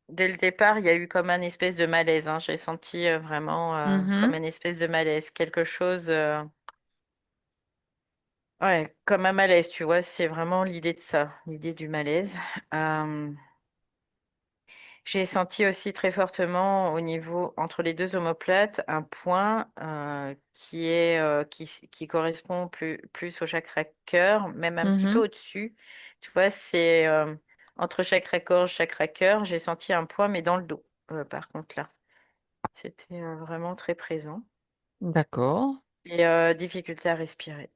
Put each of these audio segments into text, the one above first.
dès le départ, il y a eu comme un espèce de malaise, hein. J'ai senti vraiment comme Mhm. un espèce de malaise, quelque chose, ouais, comme un malaise, tu vois. C'est vraiment l'idée de ça, l'idée du malaise. Euh, J'ai senti aussi très fortement au niveau entre les deux omoplates un point qui correspond plus au chakra cœur, même un petit peu Mhm. au-dessus. Tu vois, c'est entre chakra gorge, chakra cœur, j'ai senti un point, mais dans le dos. Par contre là, c'était vraiment très présent D'accord. et difficulté à respirer.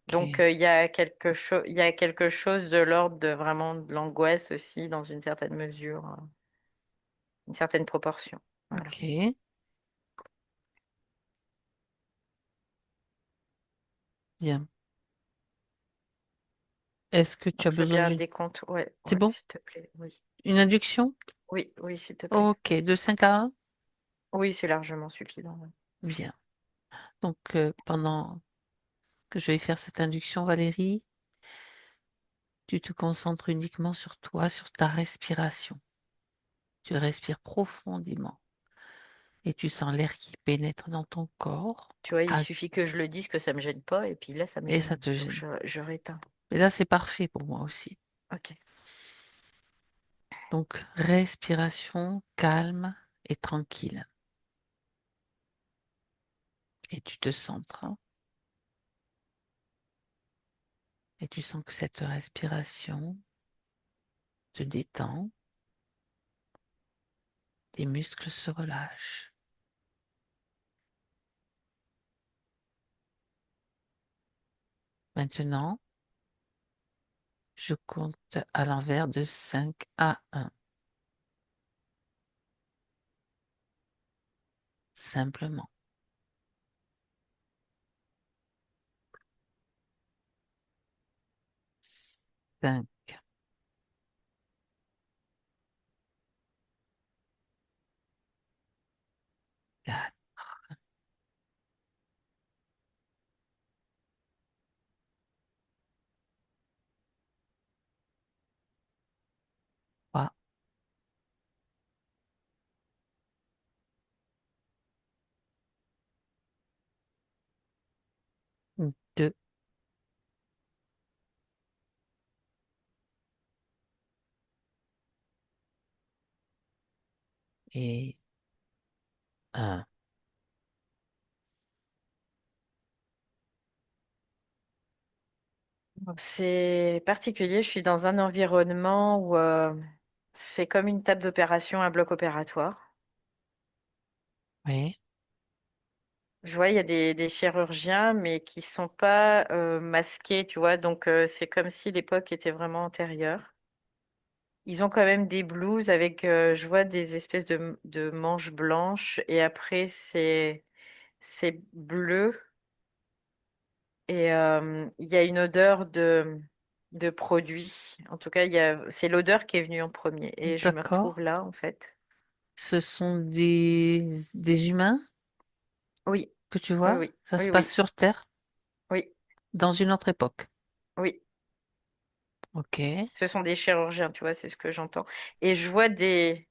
Donc Ok. il y a quelque chose de l'ordre de vraiment de l'angoisse aussi dans une certaine mesure, une certaine proportion. Voilà. Ok. Bien. Est-ce que tu as Je veux besoin bien un d'une... décompte. Ouais, C'est ouais, bon? s'il te plaît. Oui. Une induction? Oui, oui, s'il te plaît. Ok. De 5 à 1. Oui, c'est largement suffisant. Ouais. Bien. Donc, pendant que je vais faire cette induction, Valérie, tu te concentres uniquement sur toi, sur ta respiration. Tu respires profondément et tu sens l'air qui pénètre dans ton corps. Tu vois, il Ah, suffit que je le dise que ça me gêne pas, et puis là, ça me et ça gêne. te Donc, gêne. je réteins. Et là, c'est parfait pour moi aussi. Ok. Donc, respiration calme et tranquille. Et tu te centres, hein, et tu sens que cette respiration te détend, tes muscles se relâchent. Maintenant, je compte à l'envers de 5 à 1. Simplement. 5, 4, trois, deux et un. Donc, c'est particulier. Je suis dans un environnement où c'est comme une table d'opération, un bloc opératoire. Oui, Je vois, il y a des chirurgiens, mais qui sont pas masqués, tu vois. Donc, c'est comme si l'époque était vraiment antérieure. Ils ont quand même des blouses avec, je vois, des espèces de manches blanches. Et après, c'est bleu. Et il y a une odeur de produit. En tout cas, c'est l'odeur qui est venue en premier. Et je me retrouve d'accord. là, en fait. Ce sont des humains Oui, que tu oui, vois. oui, Ça se oui, passe oui, sur Terre oui, dans une autre époque. oui. Ok, Ce sont des chirurgiens, tu vois, c'est ce que j'entends. Et je vois des...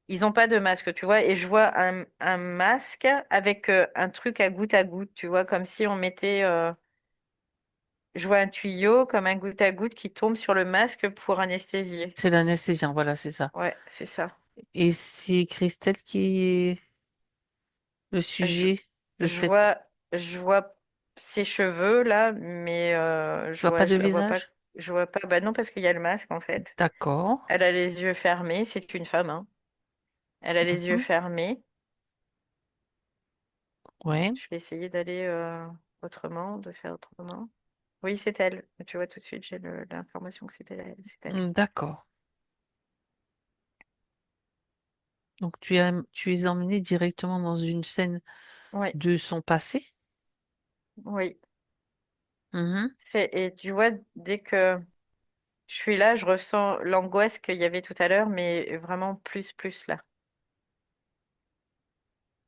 Ils n'ont pas de masque, tu vois, et je vois un masque avec un truc à goutte, tu vois, comme si on mettait... je vois un tuyau comme un goutte à goutte qui tombe sur le masque pour anesthésier. c'est l'anesthésien, voilà, c'est ça. Ouais, c'est ça. Et c'est Christelle qui est le Je, sujet de je cette... vois, je vois ses cheveux là, mais Tu vois pas de je la vois pas. visage? Je vois pas. Bah non, parce qu'il y a le masque en fait. D'accord. Elle a les yeux fermés. C'est une femme, hein. Elle a les yeux Mhm. fermés. Ouais, Je vais essayer d'aller autrement, de faire autrement. Oui, c'est elle. Tu vois, tout de suite, j'ai l'information que c'est elle. d'accord. Donc tu es emmené directement dans une scène Oui, de son passé? oui. Mhm. Et tu vois, dès que je suis là, je ressens l'angoisse qu'il y avait tout à l'heure, mais vraiment plus là.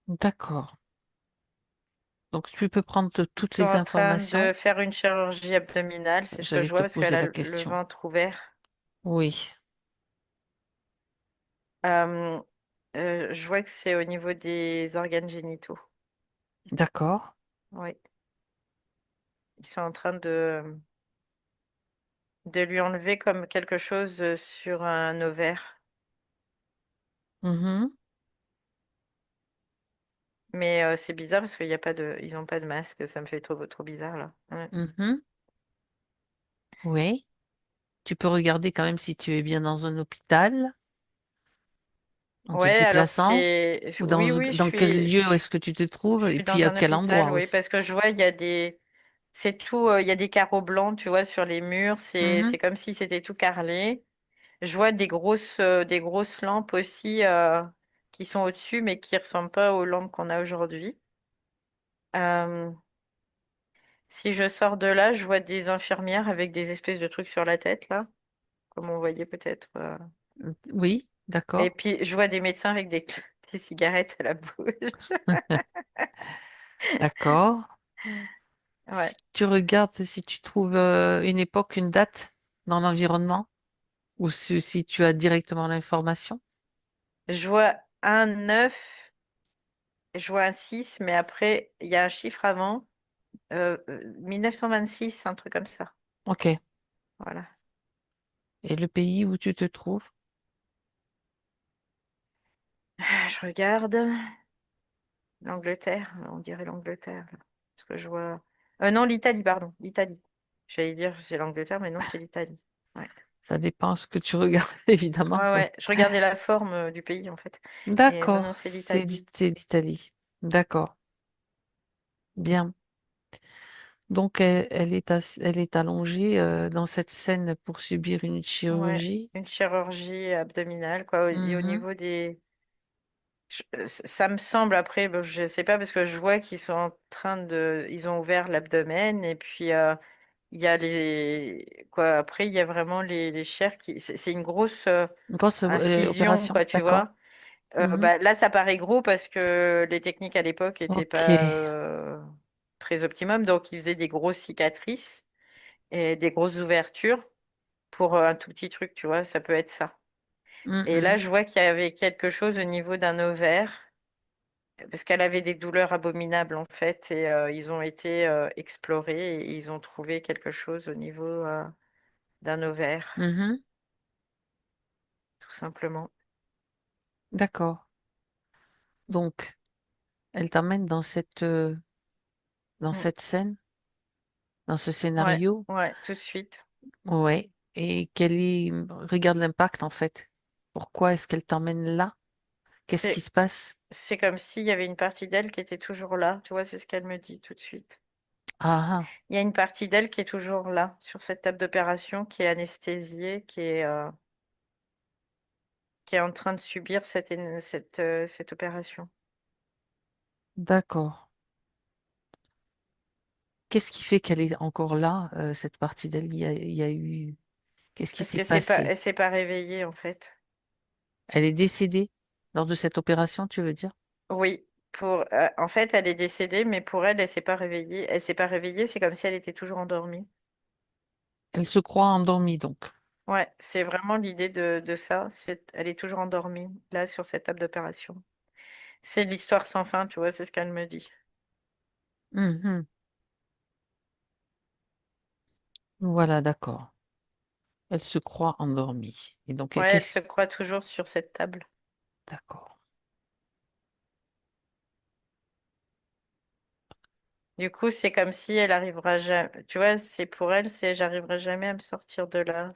D'accord. Donc tu peux prendre Ils toutes sont les en train informations. de faire une chirurgie abdominale, c'est ce que J'allais je vois te parce poser qu'elle a la le question. ventre ouvert. Oui, Euh, je vois que c'est au niveau des organes génitaux. d'accord. Oui. Ils sont en train de lui enlever comme quelque chose sur un ovaire. Mhm, Mais c'est bizarre parce qu'il y a pas de, ils n'ont pas de masque. Ça me fait trop bizarre là. Ouais. mhm, oui. Tu peux regarder quand même si tu es bien dans un hôpital en te Ouais, alors déplaçant c'est, ou oui, oui, dans quel lieu est-ce que tu te je trouves et suis puis dans à un quel hôpital, endroit oui, aussi. parce que je vois, il y a des, c'est tout, il y a des carreaux blancs, tu vois, sur les murs. Mhm. C'est comme si c'était tout carrelé. Je vois des grosses lampes aussi qui sont au-dessus, mais qui ressemblent pas aux lampes qu'on a aujourd'hui. Euh, Si je sors de là, je vois des infirmières avec des espèces de trucs sur la tête, là, comme on voyait peut-être. Oui, Et d'accord. puis, je vois des médecins avec des cigarettes à la bouche. D'accord. Ouais. Si tu regardes, si tu trouves une époque, une date dans l'environnement, ou si tu as directement l'information. Je vois un 9, je vois un 6, mais après, il y a un chiffre avant. 1926, un truc comme ça. Ok. Voilà. Et le pays où tu te trouves? Je regarde. L'Angleterre, on dirait l'Angleterre, là. Parce que je vois. Non, l'Italie, pardon. L'Italie. J'allais dire c'est l'Angleterre, mais non, c'est l'Italie. Ouais. Ça dépend ce que tu regardes, évidemment. Ouais, Oui. ouais. Je regardais la forme du pays, en fait. Et non, non, D'accord, c'est l'Italie. c'est l'Italie. D'accord, bien. Donc, elle est allongée dans cette scène pour subir une Ouais. chirurgie. Une chirurgie abdominale, quoi. Et au Mhm. niveau des. Ça me semble, après, bon, je sais pas, parce que je vois qu'ils sont en train de. Ils ont ouvert l'abdomen, et puis il y a les. Quoi, après, il y a vraiment les chairs qui. C'est une grosse Une grosse incision, opération, quoi, tu d'accord. vois. Mhm. Bah, là, ça paraît gros parce que les techniques à l'époque n'étaient Ok. pas très optimum. Donc, ils faisaient des grosses cicatrices et des grosses ouvertures pour un tout petit truc, tu vois. Ça peut être ça. Et là, Mhm. je vois qu'il y avait quelque chose au niveau d'un ovaire parce qu'elle avait des douleurs abominables, en fait. Et ils ont été explorés et ils ont trouvé quelque chose au niveau d'un ovaire, Mhm. tout simplement. D'accord. Donc, elle t'emmène dans Mm. cette scène, dans ce Ouais, scénario. ouais, tout de suite. Ouais. Et regarde l'impact en fait. Pourquoi est-ce qu'elle t'emmène là? Qu'est-ce qui C'est se passe? C'est comme s'il y avait une partie d'elle qui était toujours là. Tu vois, c'est ce qu'elle me dit tout de suite. Ah, ah, Il y a une partie d'elle qui est toujours là, sur cette table d'opération, qui est anesthésiée, qui est en train de subir cette opération. d'accord. Qu'est-ce qui fait qu'elle est encore là, cette partie d'elle? Il y a eu. Qu'est-ce qui Parce s'est que passé? elle s'est pas réveillée, en fait. Elle est décédée lors de cette opération, tu veux dire? Oui, en fait, elle est décédée, mais pour elle, elle s'est pas réveillée. Elle s'est pas réveillée, c'est comme si elle était toujours endormie. Elle se croit endormie donc. Ouais, c'est vraiment l'idée de ça. Elle est toujours endormie, là, sur cette table d'opération. C'est l'histoire sans fin, tu vois, c'est ce qu'elle me dit. Mhm. Voilà, d'accord. Elle se croit endormie. Et donc, Ouais, elle qu'est-ce... se croit toujours sur cette table. D'accord. Du coup, c'est comme si elle arrivera jamais. Tu vois, c'est pour elle, c'est j'arriverai jamais à me sortir de là.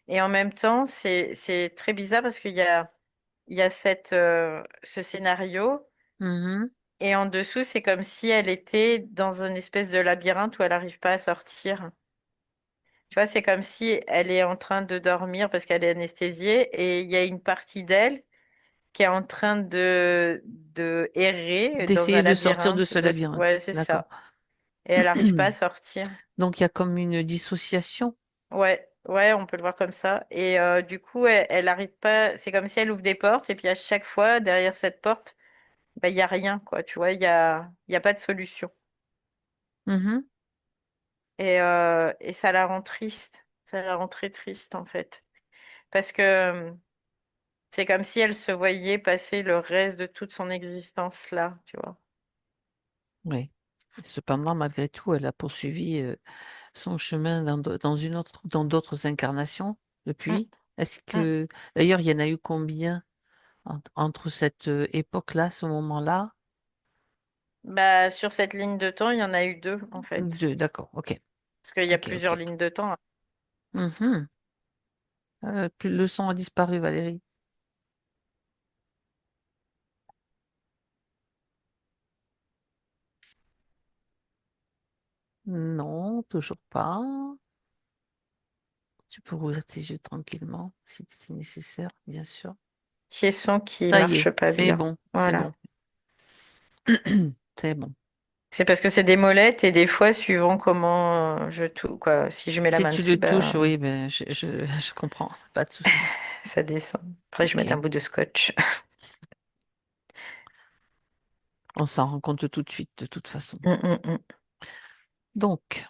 Et en même temps, c'est très bizarre parce il y a ce scénario Mhm. et en dessous, c'est comme si elle était dans une espèce de labyrinthe où elle n'arrive pas à sortir. Tu vois, c'est comme si elle est en train de dormir parce qu'elle est anesthésiée et il y a une partie d'elle qui est en train de errer dans un D'essayer de sortir de labyrinthe. ce labyrinthe. Ouais, c'est D'accord. ça. Et elle n'arrive pas à sortir. Donc, il y a comme une dissociation. Ouais, ouais, on peut le voir comme ça. Et du coup, elle arrive pas. C'est comme si elle ouvre des portes et puis à chaque fois, derrière cette porte, bah, il y a rien, quoi. Tu vois, il y a pas de solution. Mhm. Et ça la rend triste. Ça la rend très triste en fait. Parce que c'est comme si elle se voyait passer le reste de toute son existence là, tu vois. Oui. Cependant, malgré tout, elle a poursuivi son chemin dans d'autres incarnations Mm, depuis. Est-ce mm. que, d'ailleurs, il y en a eu combien entre cette époque-là, ce moment-là? Bah, sur cette ligne de temps, il y en a eu deux en fait. Deux, d'accord, ok, Parce qu'il y a ok, plusieurs ok. lignes de temps. Mhm. Le son a disparu, Valérie. Non, toujours pas. Tu peux rouvrir tes yeux tranquillement, si c'est nécessaire, bien sûr. Petit son qui Ça y marche est, pas c'est bien. bon, c'est Voilà. bon. C'est bon. C'est parce que c'est des molettes et des fois, suivant comment je touche, quoi. Si je mets la Si main tu le dessus, touches, bah, oui, ben, je comprends, pas de souci. ça descend. Après, je mets un Ok, bout de scotch. on s'en rend compte tout de suite, de toute façon. Mm, mm, mm. Donc,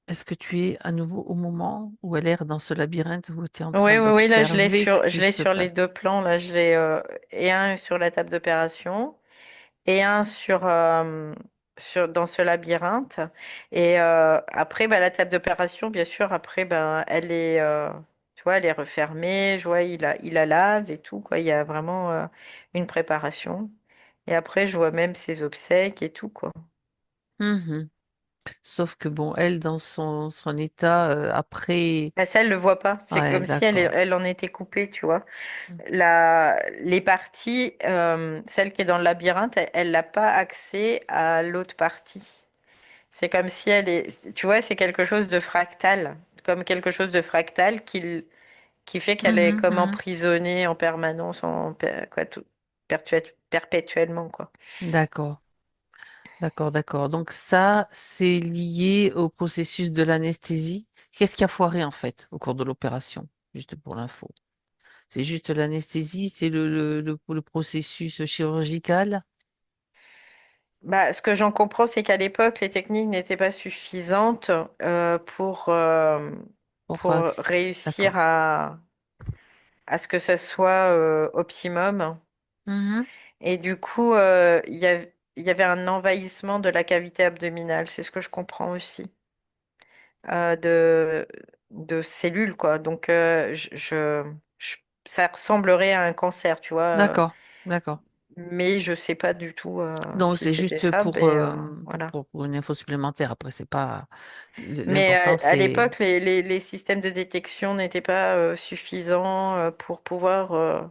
est-ce que tu es à nouveau au moment où elle est dans ce labyrinthe où tu es en Oui, train oui, oui, là, d'observer ce je qui l'ai se sur les passe? deux plans. Là, je l'ai, et un sur la table d'opération et un dans ce labyrinthe. Et après, bah, la table d'opération, bien sûr, après, ben, tu vois, elle est refermée. Je vois, il la lave et tout, quoi. Il y a vraiment une préparation. Et après, je vois même ses obsèques et tout, quoi. Mhm. Sauf que bon, elle, dans son état, après... Bah, ça, elle le voit pas. C'est Ouais, comme si d'accord. elle en était coupée, tu vois. Les parties, celle qui est dans le labyrinthe, elle n'a pas accès à l'autre partie. C'est comme si elle est, tu vois, c'est quelque chose de fractal, comme quelque chose de fractal qui fait qu'elle est Mhm, comme mhm. emprisonnée en permanence, quoi, perpétuellement, quoi. D'accord, d'accord, d'accord. Donc ça, c'est lié au processus de l'anesthésie. Qu'est-ce qui a foiré en fait au cours de l'opération? Juste pour l'info. C'est juste l'anesthésie, c'est le processus chirurgical Bah, ce que j'en comprends, c'est qu'à l'époque, les techniques n'étaient pas suffisantes pour pour D'accord. réussir à ce que ça soit optimum. Mhm. Et du coup, il y avait un envahissement de la cavité abdominale, c'est ce que je comprends aussi, euh, de, de cellules, quoi. Donc, ça ressemblerait à un cancer, tu vois, D'accord, d'accord. mais je sais pas du tout Donc si c'est c'était juste ça, mais voilà. pour une info supplémentaire. Après, c'est pas Mais l'important, à c'est. l'époque, les systèmes de détection n'étaient pas suffisants pour pouvoir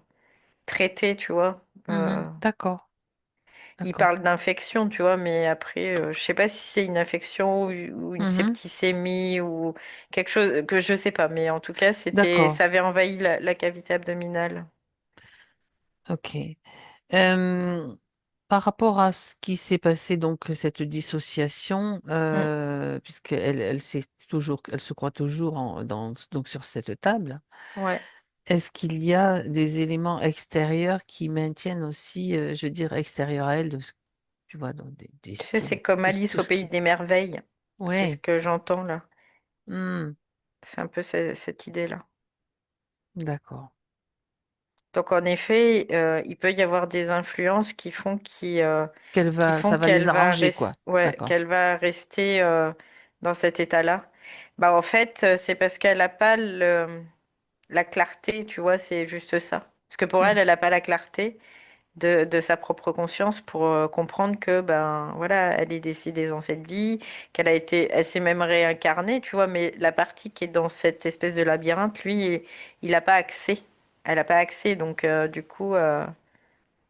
traiter, tu vois. Mhm. D'accord, Il d'accord. parle d'infection, tu vois, mais après, je sais pas si c'est une infection ou une Mhm. septicémie ou quelque chose que je sais pas, mais en tout cas, D'accord, ça avait envahi la cavité abdominale. ok. Euh, Par rapport à ce qui s'est passé, donc cette dissociation, Mm. elle se croit toujours donc sur cette table. Ouais. Est-ce qu'il y a des éléments extérieurs qui maintiennent aussi, je veux dire, extérieurs à elle, tu vois, donc des Tu sais, styles, c'est comme tout Alice au ce pays qui. des merveilles. C'est ce Ouais, que j'entends là. hmm, C'est un peu cette idée-là. d'accord. Donc en effet, il peut y avoir des influences qui font Ça va les arranger, quoi. D'accord. qu'elle va rester dans cet état-là. Bah en fait, c'est parce qu'elle n'a pas la clarté, tu vois, c'est juste ça. Parce que pour elle, Hmm, elle n'a pas la clarté de sa propre conscience pour comprendre que ben voilà, elle est décédée dans cette vie, elle s'est même réincarnée, tu vois, mais la partie qui est dans cette espèce de labyrinthe, lui, il n'a pas accès. Elle n'a pas accès, donc du coup,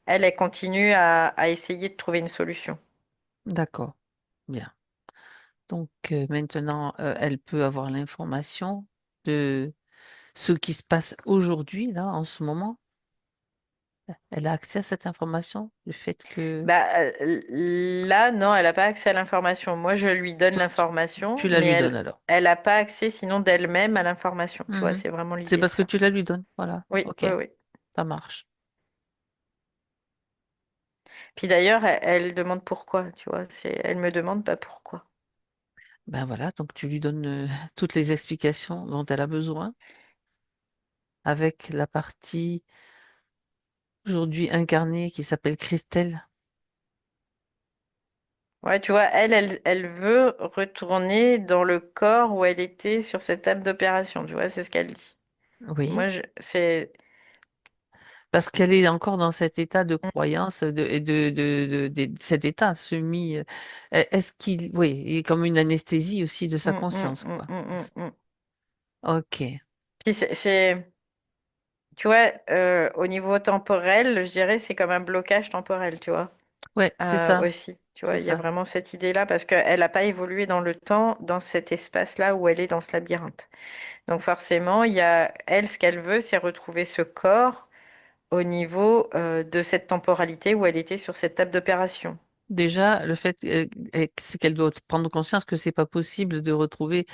elle continue à essayer de trouver une solution. d'accord. Bien. Donc maintenant, elle peut avoir l'information de ce qui se passe aujourd'hui, là, en ce moment. Elle a accès à cette information, le fait que Bah, là, non, elle n'a pas accès à l'information. Moi, je lui donne toi, tu l'information, la mais lui donnes alors. elle n'a pas accès sinon d'elle-même à l'information. Tu vois, Mhm. c'est vraiment C'est l'idée de parce que ça. tu la lui donnes. Voilà. Oui, OK, oui, oui. ça marche. Puis d'ailleurs, elle demande pourquoi, tu vois. Elle me demande pas pourquoi. Ben voilà, donc tu lui donnes toutes les explications dont elle a besoin avec la partie aujourd'hui incarnée qui s'appelle Christelle. Ouais, tu vois, elle veut retourner dans le corps où elle était sur cette table d'opération, tu vois, c'est ce qu'elle dit. Oui, C'est, parce qu'elle est encore dans cet état de croyance, cet état semi. Est-ce qu'il, oui, et comme une anesthésie aussi de sa conscience, quoi. mm. Ok. Puis tu vois, au niveau temporel, je dirais, c'est comme un blocage temporel, tu vois, Ouais, c'est ça, aussi. Tu vois, c'est il y a ça. vraiment cette idée-là parce qu'elle n'a pas évolué dans le temps, dans cet espace-là où elle est dans ce labyrinthe. Donc forcément, il y a, elle, ce qu'elle veut, c'est retrouver ce corps au niveau de cette temporalité où elle était sur cette table d'opération. Déjà, le fait, c'est qu'elle doit prendre conscience que c'est pas possible de retourner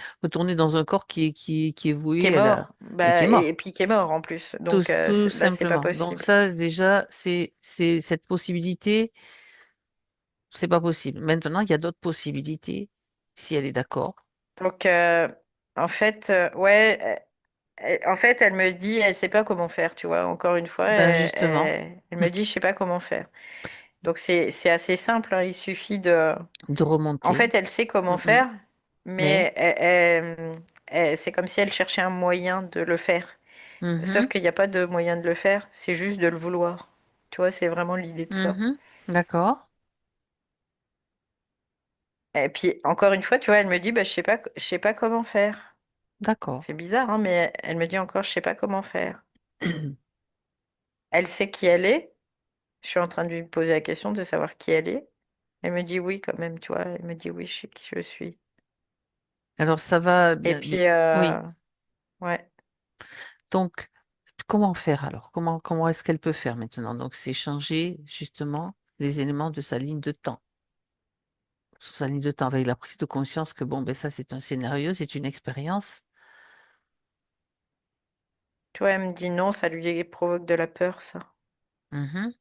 dans un corps qui est Qui est voué mort, et qui bah, est et mort. puis qui est mort en plus. Tout, Donc tout là, c'est pas simplement. Donc possible. ça, déjà, c'est cette possibilité, c'est pas possible. Maintenant, il y a d'autres possibilités, si elle est d'accord. Donc en fait, ouais, en fait, elle me dit, elle sait pas comment faire, tu vois. Encore une fois, Ben justement, elle me dit, je sais pas comment faire. Donc c'est assez simple, hein, il suffit de. de En remonter. fait, elle sait comment Mm, mm. faire, Mais, mais c'est comme si elle cherchait un moyen de le faire. Sauf mhm, qu'il n'y a pas de moyen de le faire, c'est juste de le vouloir. Tu vois, c'est vraiment l'idée de ça. mhm, d'accord, Et puis, encore une fois, tu vois, elle me dit, bah, je sais pas comment faire. d'accord. C'est bizarre, hein, mais elle me dit encore, je sais pas comment faire. Elle sait qui elle est. Je suis en train de lui poser la question de savoir qui elle est. Elle me dit oui, quand même, tu vois. Elle me dit oui, je sais qui je suis. Alors ça va Et bien. puis, Oui. ouais, Donc, comment faire alors? Comment est-ce qu'elle peut faire maintenant? Donc, c'est changer justement les éléments de sa ligne de temps. Sur sa ligne de temps, avec la prise de conscience que bon, ben ça, c'est un scénario, c'est une expérience. tu vois, elle me dit non, ça lui provoque de la peur, ça. Mhm.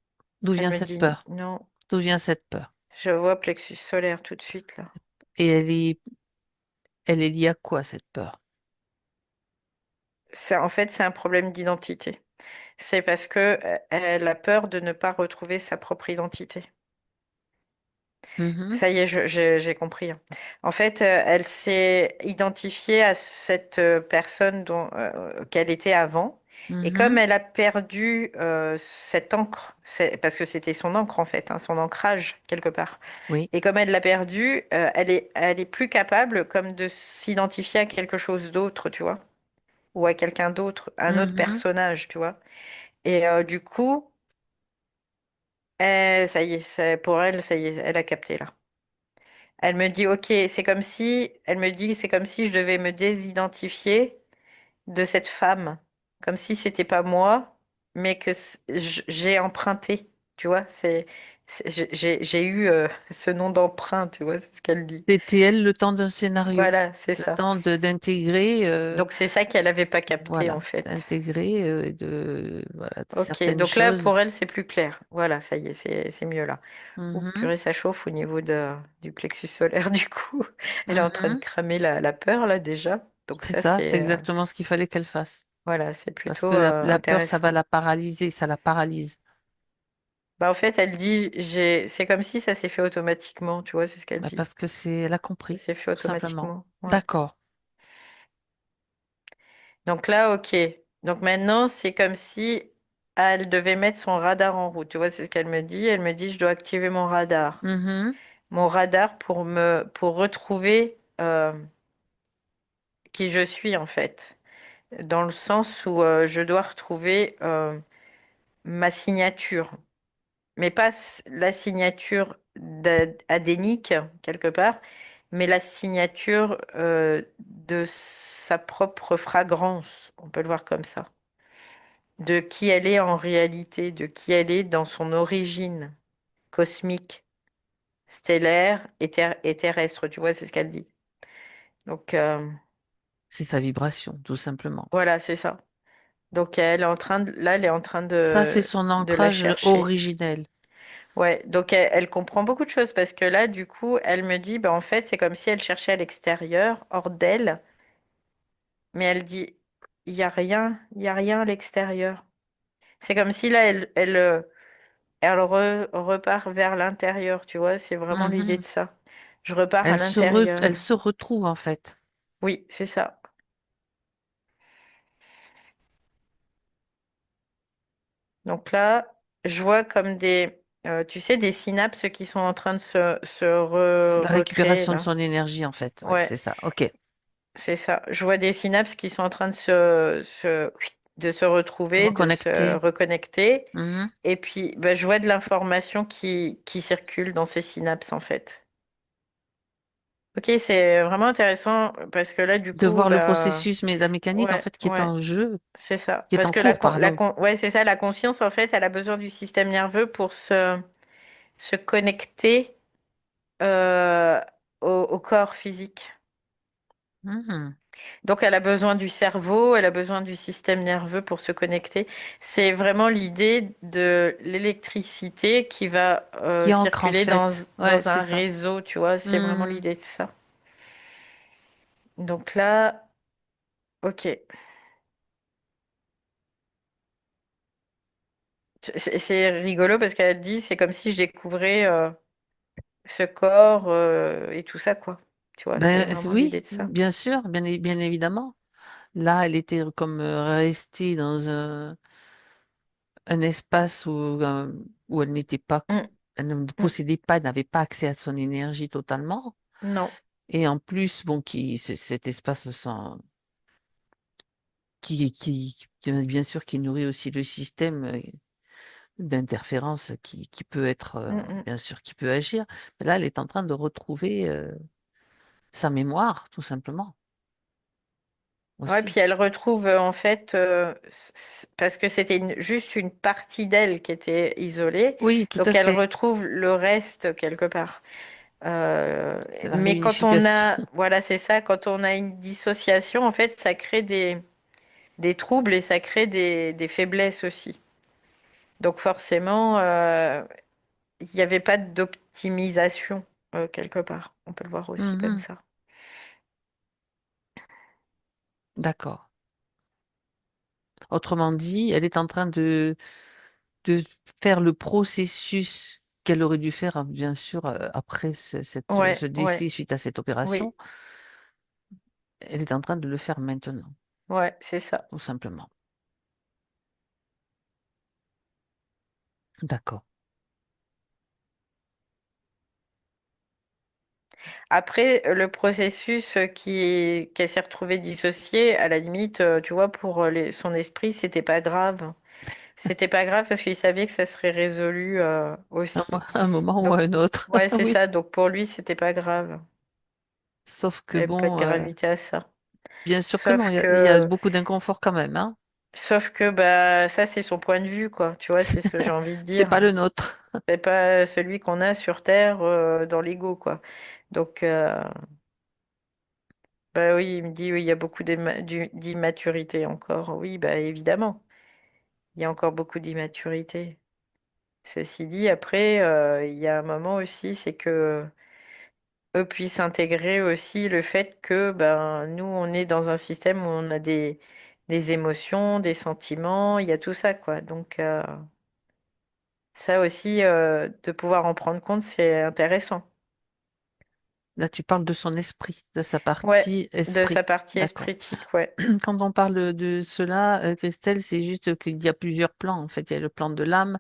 D'où Elle vient me cette dit peur? non. D'où vient cette peur? Je vois plexus solaire tout de suite, là. Et elle est liée à quoi, cette peur? En fait, c'est un problème d'identité. C'est parce que elle a peur de ne pas retrouver sa propre identité. Mhm, Ça y est, j'ai compris, hein. En fait, elle s'est identifiée à cette personne qu'elle était avant. Et comme mhm, elle a perdu cette encre, parce que c'était son encre en fait, hein, son ancrage quelque part. oui. Et comme elle l'a perdu, elle est plus capable comme de s'identifier à quelque chose d'autre, tu vois, ou à quelqu'un d'autre, un autre Mhm. personnage, tu vois. Et du coup, ça y est, pour elle, ça y est, elle a capté là. Elle me dit, ok, elle me dit, c'est comme si je devais me désidentifier de cette femme, comme si c'était pas moi, mais que j'ai emprunté, tu vois, j'ai eu ce nom d'emprunt, tu vois, c'est ce qu'elle dit. C'était elle le temps d'un scénario, Voilà, c'est le ça. temps d'intégrer, Donc c'est ça qu'elle avait pas capté en voilà, fait. d'intégrer voilà, Ok, certaines donc là choses. pour elle c'est plus clair. Voilà, ça y est, c'est mieux là. Oh Mhm, purée, ça chauffe au niveau du plexus solaire du coup. Elle est en train de mhm. cramer la peur là déjà. Donc C'est ça ça, c'est c'est exactement ce qu'il fallait qu'elle fasse. voilà, c'est Parce plutôt que la peur, ça va intéressant. la paralyser, ça la paralyse. Bah en fait, elle dit c'est comme si ça s'est fait automatiquement, tu vois, c'est ce qu'elle Bah, dit. parce que elle a Ça compris, s'est fait tout simplement. automatiquement. Ouais. D'accord. Donc là, ok. Donc maintenant, c'est comme si elle devait mettre son radar en route. Tu vois, c'est ce qu'elle me dit. Elle me dit, je dois activer mon radar. Mhm, Mon radar pour retrouver qui je suis en fait. Dans le sens où je dois retrouver ma signature. Mais pas la signature adénique, quelque part, mais la signature de sa propre fragrance. On peut le voir comme ça. De qui elle est en réalité, de qui elle est dans son origine cosmique, stellaire et terrestre. Tu vois, c'est ce qu'elle dit. Donc c'est sa vibration, tout simplement. voilà, c'est ça. Donc elle est en train de, là, elle est en train Ça, c'est son de la ancrage chercher. originel. Ouais, donc elle comprend beaucoup de choses parce que là, du coup, elle me dit, bah, en fait, c'est comme si elle cherchait à l'extérieur, hors d'elle, mais elle dit, il y a rien à l'extérieur. C'est comme si là, elle repart vers l'intérieur, tu vois, c'est vraiment l'idée Mhm. de ça. Je repars à l'intérieur. Elle se retrouve en fait. Oui, c'est ça. Donc là, je vois comme tu sais, des synapses qui sont en train de se C'est la recréer récupération de là. son énergie en fait. Oui, Ouais, c'est ça. Ok. c'est ça. Je vois des synapses qui sont en train de se Se retrouver, de se reconnecter. reconnecter. Mhm. Et puis, bah, je vois de l'information qui circule dans ces synapses en fait. Ok, c'est vraiment intéressant parce que là, du De coup, voir le bah, processus, mais la mécanique en ouais, fait qui est ouais. en jeu, C'est ça. qui est Parce en que cours, pardon. ouais, c'est ça, la conscience, en fait, elle a besoin du système nerveux pour se connecter euh, au corps physique. Mhm. Donc, elle a besoin du cerveau, elle a besoin du système nerveux pour se connecter. C'est vraiment l'idée de l'électricité qui va Qui ancre en circuler fait. Ouais, dans c'est un ça. réseau, tu vois. C'est vraiment Mhm. l'idée de ça. Donc là, ok. C'est rigolo parce qu'elle dit, c'est comme si je découvrais ce corps et tout ça, quoi. Tu vois, c'est Ben vraiment l'idée oui, de ça. bien sûr, bien évidemment. Là, elle était comme restée dans un espace où elle n'était pas, Mm, elle ne mm. possédait pas, elle n'avait pas accès à son énergie totalement. Non. Et en plus, bon, cet espace bien sûr, qui nourrit aussi le système d'interférence qui peut être, Mm, mm. bien sûr, qui peut agir. Mais là, elle est en train de retrouver sa mémoire, tout simplement, Ouais, aussi. puis elle retrouve en fait, parce que c'était juste une partie d'elle qui était isolée, Oui, tout à donc elle fait. retrouve le reste quelque part. C'est la Mais quand on réunification. a, voilà, c'est ça, quand on a une dissociation, en fait, ça crée des troubles et ça crée des faiblesses aussi. Donc forcément, il n'y avait pas d'optimisation quelque part. On peut le voir aussi comme Mhm. ça. D'accord. Autrement dit, elle est en train de faire le processus qu'elle aurait dû faire, hein, bien sûr, après ce Ouais, décès ouais, suite à cette oui, opération. Elle est en train de le faire maintenant, ouais, c'est ça. tout simplement. D'accord. Après, le processus qu'elle s'est retrouvée dissociée, à la limite, tu vois, pour son esprit, c'était pas grave. C'était pas grave parce qu'il savait que ça serait résolu aussi. Un moment ou à Donc, un autre. ouais, c'est Oui. ça. Donc pour lui, c'était pas grave. Sauf que Il n'y avait pas de bon, gravité à ça. bien sûr que non, Sauf il y a que, beaucoup d'inconfort quand même, hein. sauf que bah ça, c'est son point de vue, quoi. Tu vois, c'est ce que j'ai envie de C'est pas dire. le nôtre. C'est pas celui qu'on a sur Terre dans l'ego, quoi. Donc, bah oui, il me dit, oui, il y a beaucoup d'immaturité encore. Oui, bah évidemment, il y a encore beaucoup d'immaturité. Ceci dit, après, il y a un moment aussi, c'est que eux puissent intégrer aussi le fait que ben nous, on est dans un système où on a des émotions, des sentiments, il y a tout ça, quoi. Donc, ça aussi, de pouvoir en prendre compte, c'est intéressant. Là, tu parles de son esprit, de sa Ouais, partie de sa esprit. partie D'accord. espritique, ouais. Quand on parle de cela, Christelle, c'est juste qu'il y a plusieurs plans. En fait, il y a le plan de l'âme,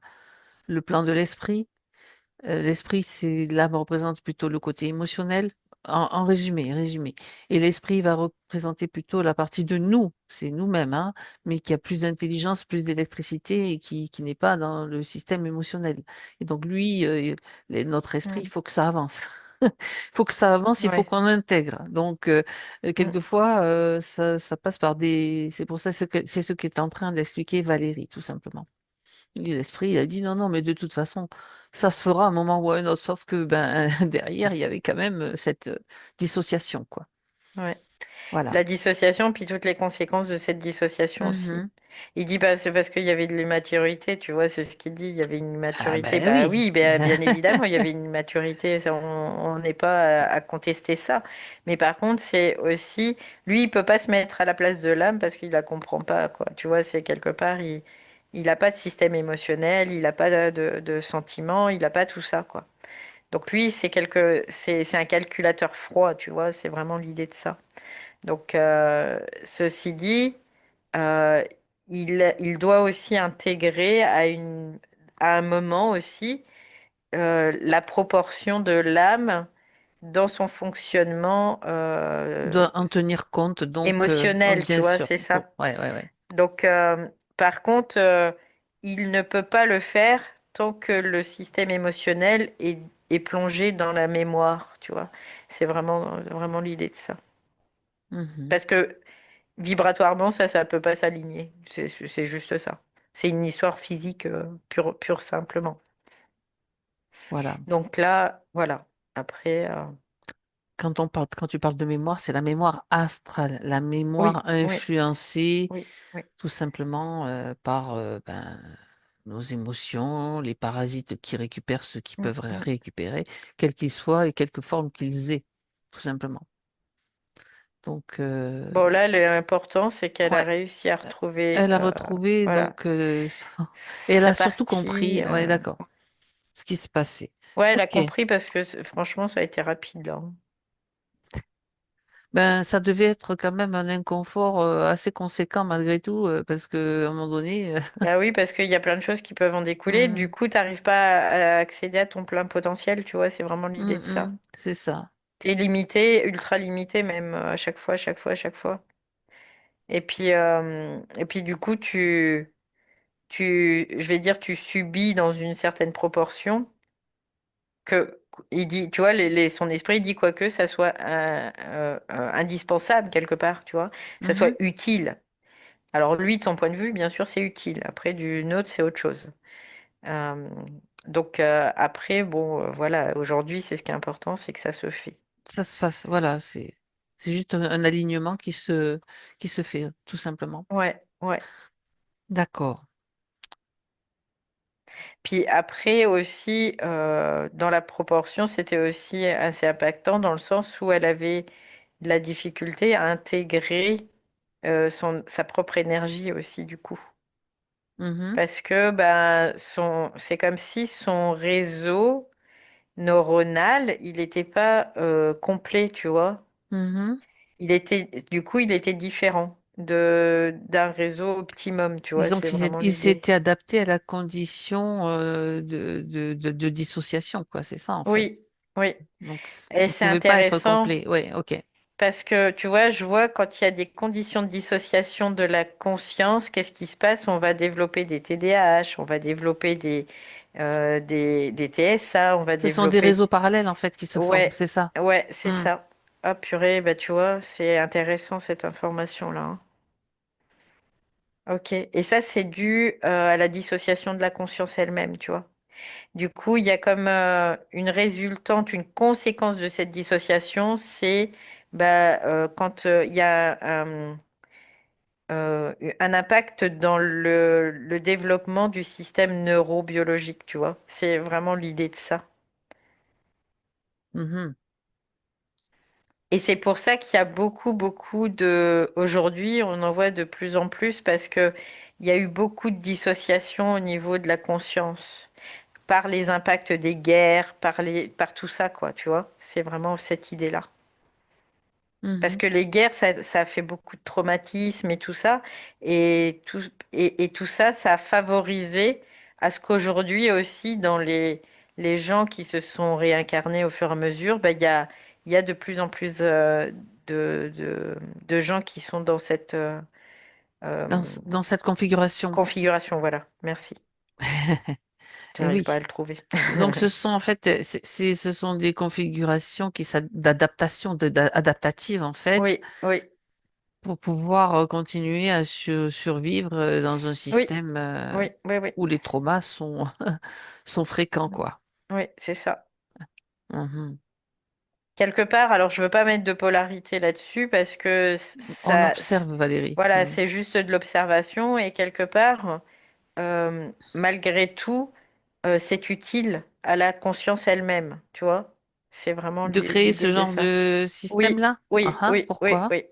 le plan de l'esprit. L'esprit, c'est l'âme représente plutôt le côté émotionnel, en résumé. Et l'esprit va représenter plutôt la partie de nous, c'est nous-mêmes, hein, mais qui a plus d'intelligence, plus d'électricité et qui n'est pas dans le système émotionnel. Et donc lui, notre esprit, il Mm. faut que ça avance. Il faut que ça avance, il faut Ouais. qu'on l'intègre. Donc, Mm. quelquefois, ça passe par des... C'est pour ça c'est ce qu'est en train d'expliquer Valérie, tout simplement. Et l'esprit, il a dit non, non, mais de toute façon, ça se fera à un moment ou à un autre, sauf que ben, derrière, il y avait quand même cette dissociation, quoi. Ouais. Voilà. La dissociation, puis toutes les conséquences de cette dissociation aussi. Mhm. Il dit bah c'est parce qu'il y avait de l'immaturité, tu vois, c'est ce qu'il dit. Il y avait une Ah immaturité. ben Bah oui. oui, bien évidemment, il y avait une immaturité. On n'est pas à contester ça. Mais par contre, c'est aussi lui, il peut pas se mettre à la place de l'âme parce qu'il la comprend pas, quoi. Tu vois, c'est quelque part, il a pas de système émotionnel, il a pas de sentiments, il a pas tout ça, quoi. Donc lui, c'est un calculateur froid, tu vois. C'est vraiment l'idée de ça. Donc ceci dit. Euh, il doit aussi intégrer à un moment aussi la proportion de l'âme dans son fonctionnement Il doit en tenir compte, donc, émotionnel, tu bien vois, sûr. c'est ça. Ouais, ouais, ouais. Donc, par contre, il ne peut pas le faire tant que le système émotionnel est plongé dans la mémoire, tu vois. C'est vraiment l'idée de ça. Mhm. Parce que vibratoirement, ça peut pas s'aligner. C'est juste ça. C'est une histoire physique pure simplement. Voilà. Donc là, voilà. Après, Quand tu parles de mémoire, c'est la mémoire astrale, la oui, mémoire oui, influencée oui, oui. tout simplement par nos émotions, les parasites qui récupèrent ce qu'ils Mm, peuvent mm. récupérer, quels qu'ils soient et quelque forme qu'ils aient, tout simplement. Donc, Bon, là, l'important, c'est qu'elle a ouais, réussi à retrouver, elle a retrouvé, voilà, donc, et elle sa a surtout partie. compris, ouais, d'accord, ce qui se passait. Ouais, elle a Ok, compris parce que franchement, ça a été rapide là. ben ça devait être quand même un inconfort assez conséquent malgré tout, parce que à un moment donné, Bah oui, parce qu'il y a plein de choses qui peuvent en découler. Du hum, coup, tu n'arrives pas à accéder à ton plein potentiel, tu vois, c'est vraiment l'idée de ça. c'est ça. T'es limité, ultra limité même à chaque fois, à chaque fois, à chaque fois. Et puis du coup, je vais dire, tu subis dans une certaine proportion que, il dit, tu vois, son esprit dit quoi que ça soit indispensable quelque part, tu vois, ça soit Mhm. utile. Alors lui, de son point de vue, bien sûr, c'est utile. Après, du nôtre, c'est autre chose. Euh, donc après, bon, voilà, aujourd'hui, c'est ce qui est important, c'est que ça se fait. Ça se fasse. Voilà, c'est juste un alignement qui se fait, tout simplement. Ouais, ouais. D'accord. Puis après aussi, dans la proportion, c'était aussi assez impactant dans le sens où elle avait de la difficulté à intégrer sa propre énergie aussi, du coup. Mhm, Parce que ben, c'est comme si son réseau neuronal, il n'était pas complet, tu vois. mhm. Du coup, il était différent d'un réseau optimum, tu vois. Disons C'est vraiment il l'idée. s'était adapté à la condition de dissociation, quoi. C'est ça, en fait. Oui, oui. Donc, Et il c'est pouvait pas être intéressant. complet. Ouais, ok. Parce que tu vois, je vois quand il y a des conditions de dissociation de la conscience, qu'est-ce qui se passe? On va développer des TDAH, on va développer des TSA, on va Ce sont des développer. réseaux parallèles, en fait, qui se forment. Ouais, C'est ça. ouais, c'est Hmm. ça. Ah purée, bah tu vois, c'est intéressant cette information-là, hein. Ok. Et ça, c'est dû à la dissociation de la conscience elle-même, tu vois. Du coup, il y a comme une résultante, une conséquence de cette dissociation, c'est bah, quand il y a un impact dans le développement du système neurobiologique, tu vois. C'est vraiment l'idée de ça. Mhm. Et c'est pour ça qu'il y a beaucoup de... Aujourd'hui, on en voit de plus en plus parce que il y a eu beaucoup de dissociation au niveau de la conscience, par les impacts des guerres, par tout ça, quoi, tu vois. C'est vraiment cette idée-là. Parce Mhm. que les guerres, ça fait beaucoup de traumatismes et tout ça. Et tout ça, ça a favorisé à ce qu'aujourd'hui aussi, dans les gens qui se sont réincarnés au fur et à mesure, bah, il y a de plus en plus de, de, de gens qui sont dans cette euh, Dans cette configuration. configuration. Voilà, merci. Eh J'arrive pas à oui. le trouver. Donc, ce sont en fait, ce sont des configurations d'adaptation, adaptatives en fait, Oui, oui, pour pouvoir continuer à survivre dans un oui, système oui, oui, oui, où les traumas sont, sont fréquents, quoi. oui, c'est ça. Mhm. quelque part, alors je veux pas mettre de polarité là-dessus parce que On ça, observe, Valérie. voilà, Hmm. c'est juste de l'observation et quelque part, malgré tout, c'est utile à la conscience elle-même, tu vois. C'est vraiment De créer ce l'idée de genre ça. de Oui, système-là? Ah oui, ah, oui, oui, pourquoi? oui.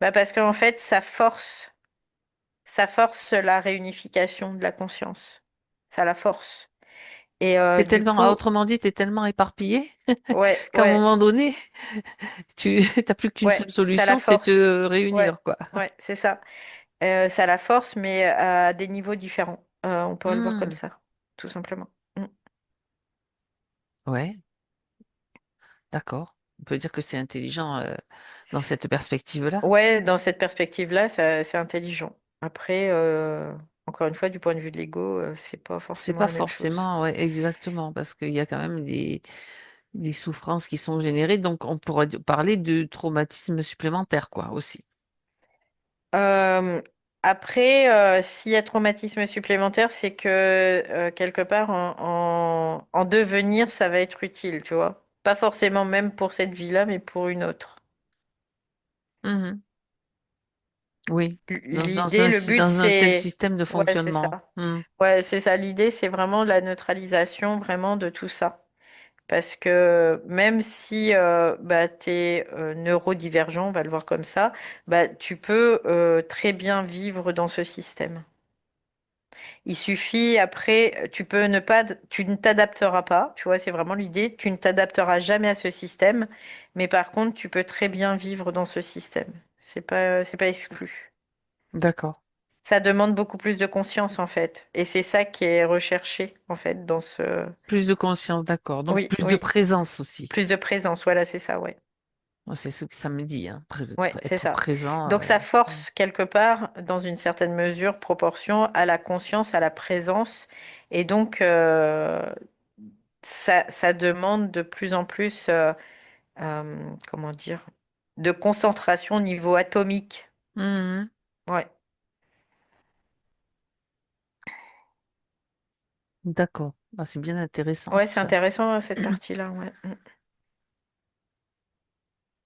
Bah parce qu'en fait, ça force la réunification de la conscience. Ça la force. Et T'es du tellement, coup, autrement dit, t'es tellement éparpillé ouais, qu'à un ouais, moment donné, tu t'as plus qu'une ouais, seule ça la solution, c'est force. te Ouais, réunir, quoi. ouais, c'est ça. Ça la force, mais à des niveaux différents. On pourrait le voir comme Hmm. ça, tout simplement. Mm. Ouais, d'accord. On peut dire que c'est intelligent dans cette perspective-là. Ouais, dans cette perspective-là, c'est intelligent. Après, encore une fois, du point de vue de l'ego, c'est pas C'est forcément pas la même chose. forcément, ouais, exactement, parce qu'il y a quand même des souffrances qui sont générées, donc on pourrait parler de traumatisme supplémentaire, quoi, aussi. Euh, Après, s'il y a traumatisme supplémentaire, c'est que quelque part en devenir, ça va être utile, tu vois. Pas forcément même pour cette vie-là, mais pour une autre. Mhm. Oui, L'idée, le but, dans un tel c'est... système de Ouais, c'est ça. fonctionnement. Hmm. Ouais, c'est ça. L'idée, c'est vraiment la neutralisation vraiment de tout ça. Parce que même si bah, tu es neurodivergent, on va le voir comme ça, bah, tu peux très bien vivre dans ce système. Il suffit après, tu peux ne pas, tu ne t'adapteras pas, tu vois, c'est vraiment l'idée, tu ne t'adapteras jamais à ce système, mais par contre, tu peux très bien vivre dans ce système. C'est pas exclu. D'accord. Ça demande beaucoup plus de conscience en fait, et c'est ça qui est recherché en fait dans ce. Plus de conscience, d'accord. Donc Oui, plus de oui, présence aussi. plus de présence, voilà, c'est ça, ouais. Moi, c'est ce que ça me dit, hein. Ouais, c'est Être ça. présent. Donc ça force quelque part, dans une certaine mesure, proportion à la conscience, à la présence. Et donc, ça demande de plus en plus, comment dire, de concentration au niveau atomique. Mhm. Ouais, D'accord. Bah, c'est bien intéressant ouais, tout c'est ça. intéressant cette partie-là. Ouais.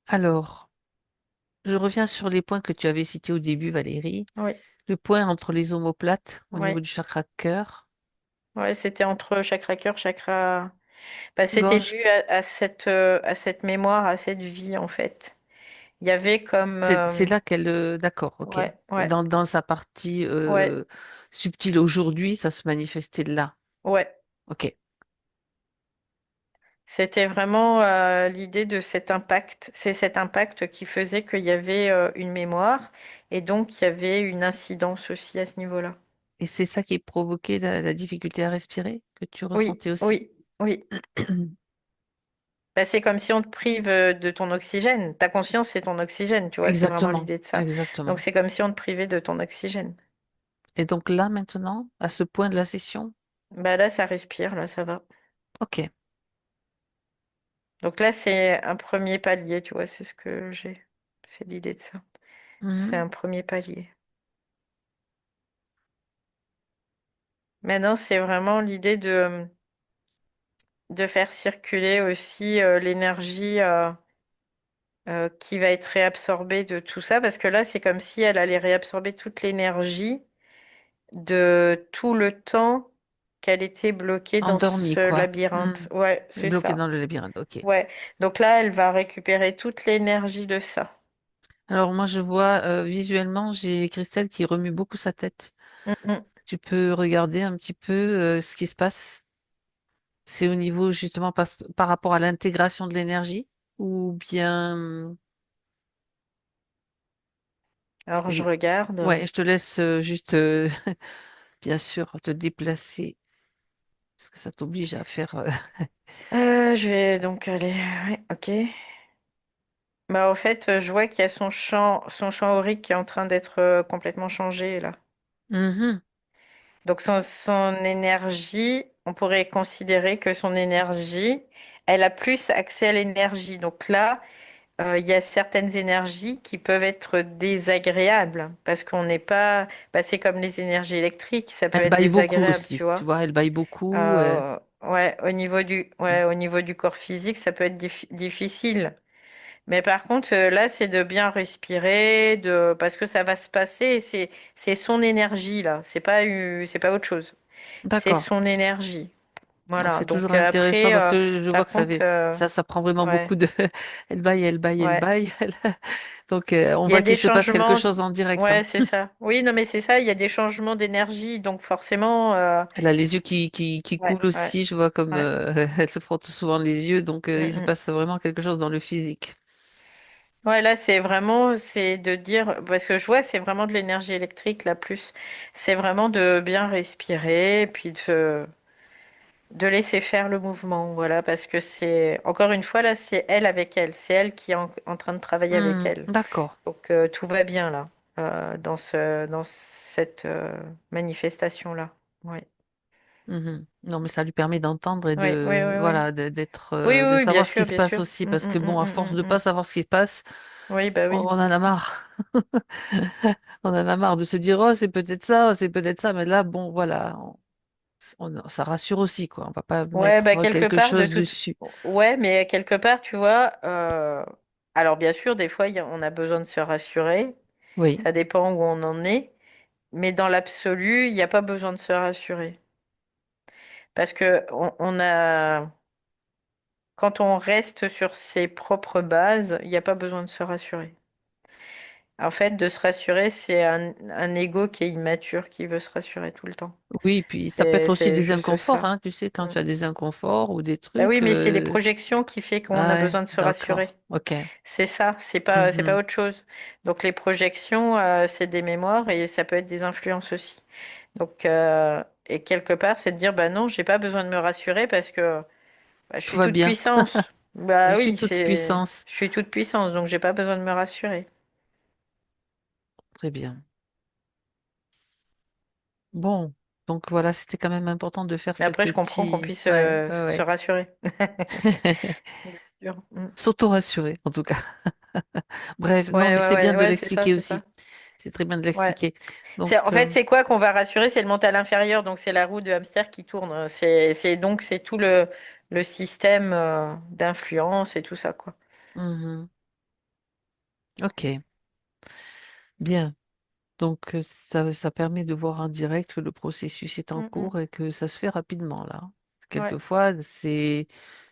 Alors, je reviens sur les points que tu avais cités au début, Valérie. Oui, Le point entre les omoplates au niveau ouais, du chakra cœur, ouais, c'était entre chakra cœur, chakra. Bah, c'était gorge. dû à cette mémoire, à cette vie en fait. Il y avait comme, C'est là qu'elle... d'accord, ok. ouais, Et ouais, dans sa partie ouais, subtile aujourd'hui, ça se manifestait là. ouais. Ok. C'était vraiment l'idée de cet impact. C'est cet impact qui faisait qu'il y avait une mémoire et donc il y avait une incidence aussi à ce niveau-là. Et c'est ça qui provoquait la difficulté à respirer que tu Oui, ressentais aussi? oui, oui. Bah, c'est comme si on te prive de ton oxygène. Ta conscience, c'est ton oxygène, tu vois, c'est vraiment Exactement, l'idée de ça. Donc exactement. c'est comme si on te privait de ton oxygène. Et donc là, maintenant, à ce point de la session, Bah là, ça respire, là, ça va. ok. Donc là, c'est un premier palier, tu vois, c'est ce que j'ai. C'est l'idée de ça. C'est Mhm. un premier palier. Maintenant, c'est vraiment l'idée de faire circuler aussi l'énergie qui va être réabsorbée de tout ça, parce que là, c'est comme si elle allait réabsorber toute l'énergie de tout le temps qu'elle était bloquée dans Endormi, ce quoi. labyrinthe. Mhm. Ouais, c'est Bloqué ça. dans le labyrinthe, ok. Ouais. Donc là, elle va récupérer toute l'énergie de ça. Alors moi, je vois visuellement, j'ai Christelle qui remue beaucoup sa tête. Mm, mm. Tu peux regarder un petit peu ce qui se passe. C'est au niveau justement par rapport à l'intégration de l'énergie ou bien... Alors, je je- regarde. Ouais, je te laisse juste, bien sûr, te déplacer parce que ça t'oblige à faire... Je vais donc aller. Ouais, ok. Bah, au fait, je vois qu'il y a son champ aurique qui est en train d'être complètement changé là. Mhm. Donc son énergie, on pourrait considérer que son énergie, elle a plus accès à l'énergie. Donc là, il y a certaines énergies qui peuvent être désagréables parce qu'on n'est pas, bah, c'est comme les énergies électriques, ça peut Elle être baille beaucoup désagréable, tu aussi, tu vois. vois, elle baille beaucoup. Euh, ouais, Mm. au niveau du corps physique, ça peut être difficile. Mais par contre, là, c'est de bien respirer, parce que ça va se passer. Et c'est son énergie là. C'est pas autre chose. C'est D'accord. son énergie. Donc Voilà. c'est toujours Donc intéressant après, parce que je vois par que ça contre, fait, ça prend vraiment ouais, beaucoup de. Elle baille, elle baille, elle ouais. baille. Donc on Il y a voit qu'il des se passe quelque changements. chose en direct, hein. Ouais, c'est ça. Oui, non, mais c'est ça. Il y a des changements d'énergie. Donc forcément, Elle a les yeux qui ouais, coulent ouais, aussi. Je vois comme ouais. elle se frotte souvent les yeux. Donc Mm, il se mm. passe vraiment quelque chose dans le physique. Ouais, là, c'est vraiment, c'est de dire, parce que je vois, c'est vraiment de l'énergie électrique, là, plus. C'est vraiment de bien respirer, puis de laisser faire le mouvement, voilà, parce que c'est, encore une fois, là, c'est elle avec elle. C'est elle qui est en train de travailler avec elle. D'accord. Donc, tout va bien, là, dans cette manifestation-là. Oui, Non, mais ça lui permet d'entendre et oui, oui, de oui, oui. voilà d'être Oui, oui, de oui, bien savoir ce qui sûr, se bien passe sûr. aussi Mm, parce que mm, bon, mm, à mm, force de mm, pas mm. savoir ce qui se passe, Oui, bah on oui. en a marre. On en a marre de se dire oh, c'est peut-être ça, mais là bon voilà, ça rassure aussi quoi. On va pas Ouais, bah mettre quelque quelque part de chose toute. dessus. Ouais, mais quelque part, tu vois. Alors bien sûr, des fois, on a besoin de se rassurer. Oui, Ça dépend où on en est. Mais dans l'absolu, il n'y a pas besoin de se rassurer. Parce que on a. Quand on reste sur ses propres bases, il n'y a pas besoin de se rassurer. En fait, de se rassurer, c'est un ego qui est immature, qui veut se rassurer tout le temps. oui, puis ça peut être aussi C'est des juste inconforts, ça. hein, tu sais, quand Mm. tu as des inconforts ou des Bah oui, trucs. mais c'est les projections qui fait qu'on Ah a ouais, besoin de se rassurer. d'accord, ok. C'est ça, c'est pas Mhm. autre chose. Donc les projections, c'est des mémoires et ça peut être des influences aussi. Donc et quelque part, c'est de dire bah non, j'ai pas besoin de me rassurer parce que bah, je Tout suis va toute bien. puissance. Je Bah suis oui, toute c'est puissance. je suis toute puissance, donc j'ai pas besoin de me rassurer. Très bien. Bon, donc voilà, c'était quand même important de faire Mais ce après, je comprends qu'on petit. puisse Ouais, ouais, se ouais. rassurer. Bien sûr. Mm. S'auto-rassurer, en tout cas. Bref, non, Ouais, mais ouais, c'est bien ouais, de ouais, c'est ça, l'expliquer c'est aussi. ça. C'est très bien de Ouais. l'expliquer. Donc, En fait, c'est quoi qu'on va rassurer? C'est le mental inférieur, donc c'est la roue de hamster qui tourne. Donc c'est tout le système d'influence et tout ça, quoi. mhm. Ok, bien. Donc, ça permet de voir en direct que le processus est en Mm, mm. cours et que ça se fait rapidement, là. Ouais, Quelquefois,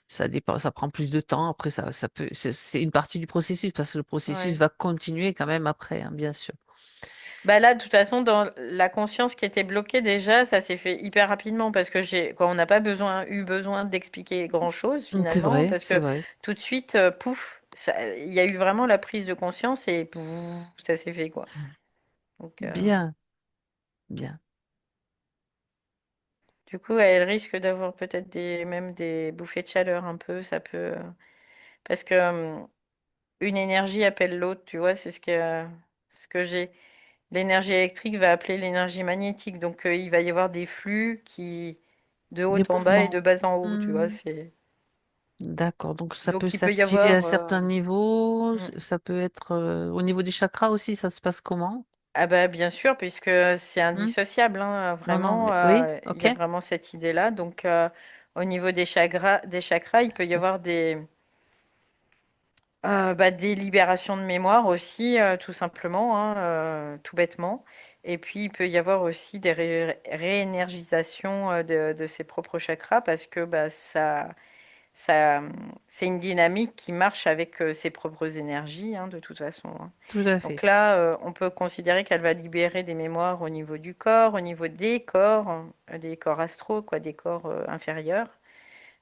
ça dépend, ça prend plus de temps. Après, ça peut, c'est une partie du processus parce que le processus ouais. va continuer quand même après, hein, bien sûr. Bah là, de toute façon, dans la conscience qui était bloquée déjà, ça s'est fait hyper rapidement parce que quoi, on n'a pas eu besoin d'expliquer grand-chose C'est finalement vrai, parce c'est que vrai. tout de suite, pouf, il y a eu vraiment la prise de conscience et pouf, ça s'est fait quoi. Donc, Bien, bien. du coup, elle risque d'avoir peut-être même des bouffées de chaleur un peu, ça peut, parce que une énergie appelle l'autre, tu vois, c'est ce que j'ai. L'énergie électrique va appeler l'énergie magnétique, donc il va y avoir des flux qui de haut Des en bas et de mouvements. bas en haut, tu vois, Hmm, c'est d'accord. Donc, ça peut donc il peut y s'activer à un avoir certain niveau. mm. Ça peut être au niveau des chakras aussi. Ça se passe comment? Ah bah bien sûr puisque c'est Hmm. indissociable, hein, Non, non, vraiment, mais oui, il ok. y a vraiment cette idée-là. Donc au niveau des chakras, il peut y avoir des libérations de mémoire aussi, tout simplement, hein, tout bêtement. Et puis, il peut y avoir aussi des réénergisations de ses propres chakras parce que c'est une dynamique qui marche avec ses propres énergies, hein, de toute façon, hein. Tout à Donc fait. là, on peut considérer qu'elle va libérer des mémoires au niveau du corps, au niveau des corps astraux, quoi, des corps inférieurs.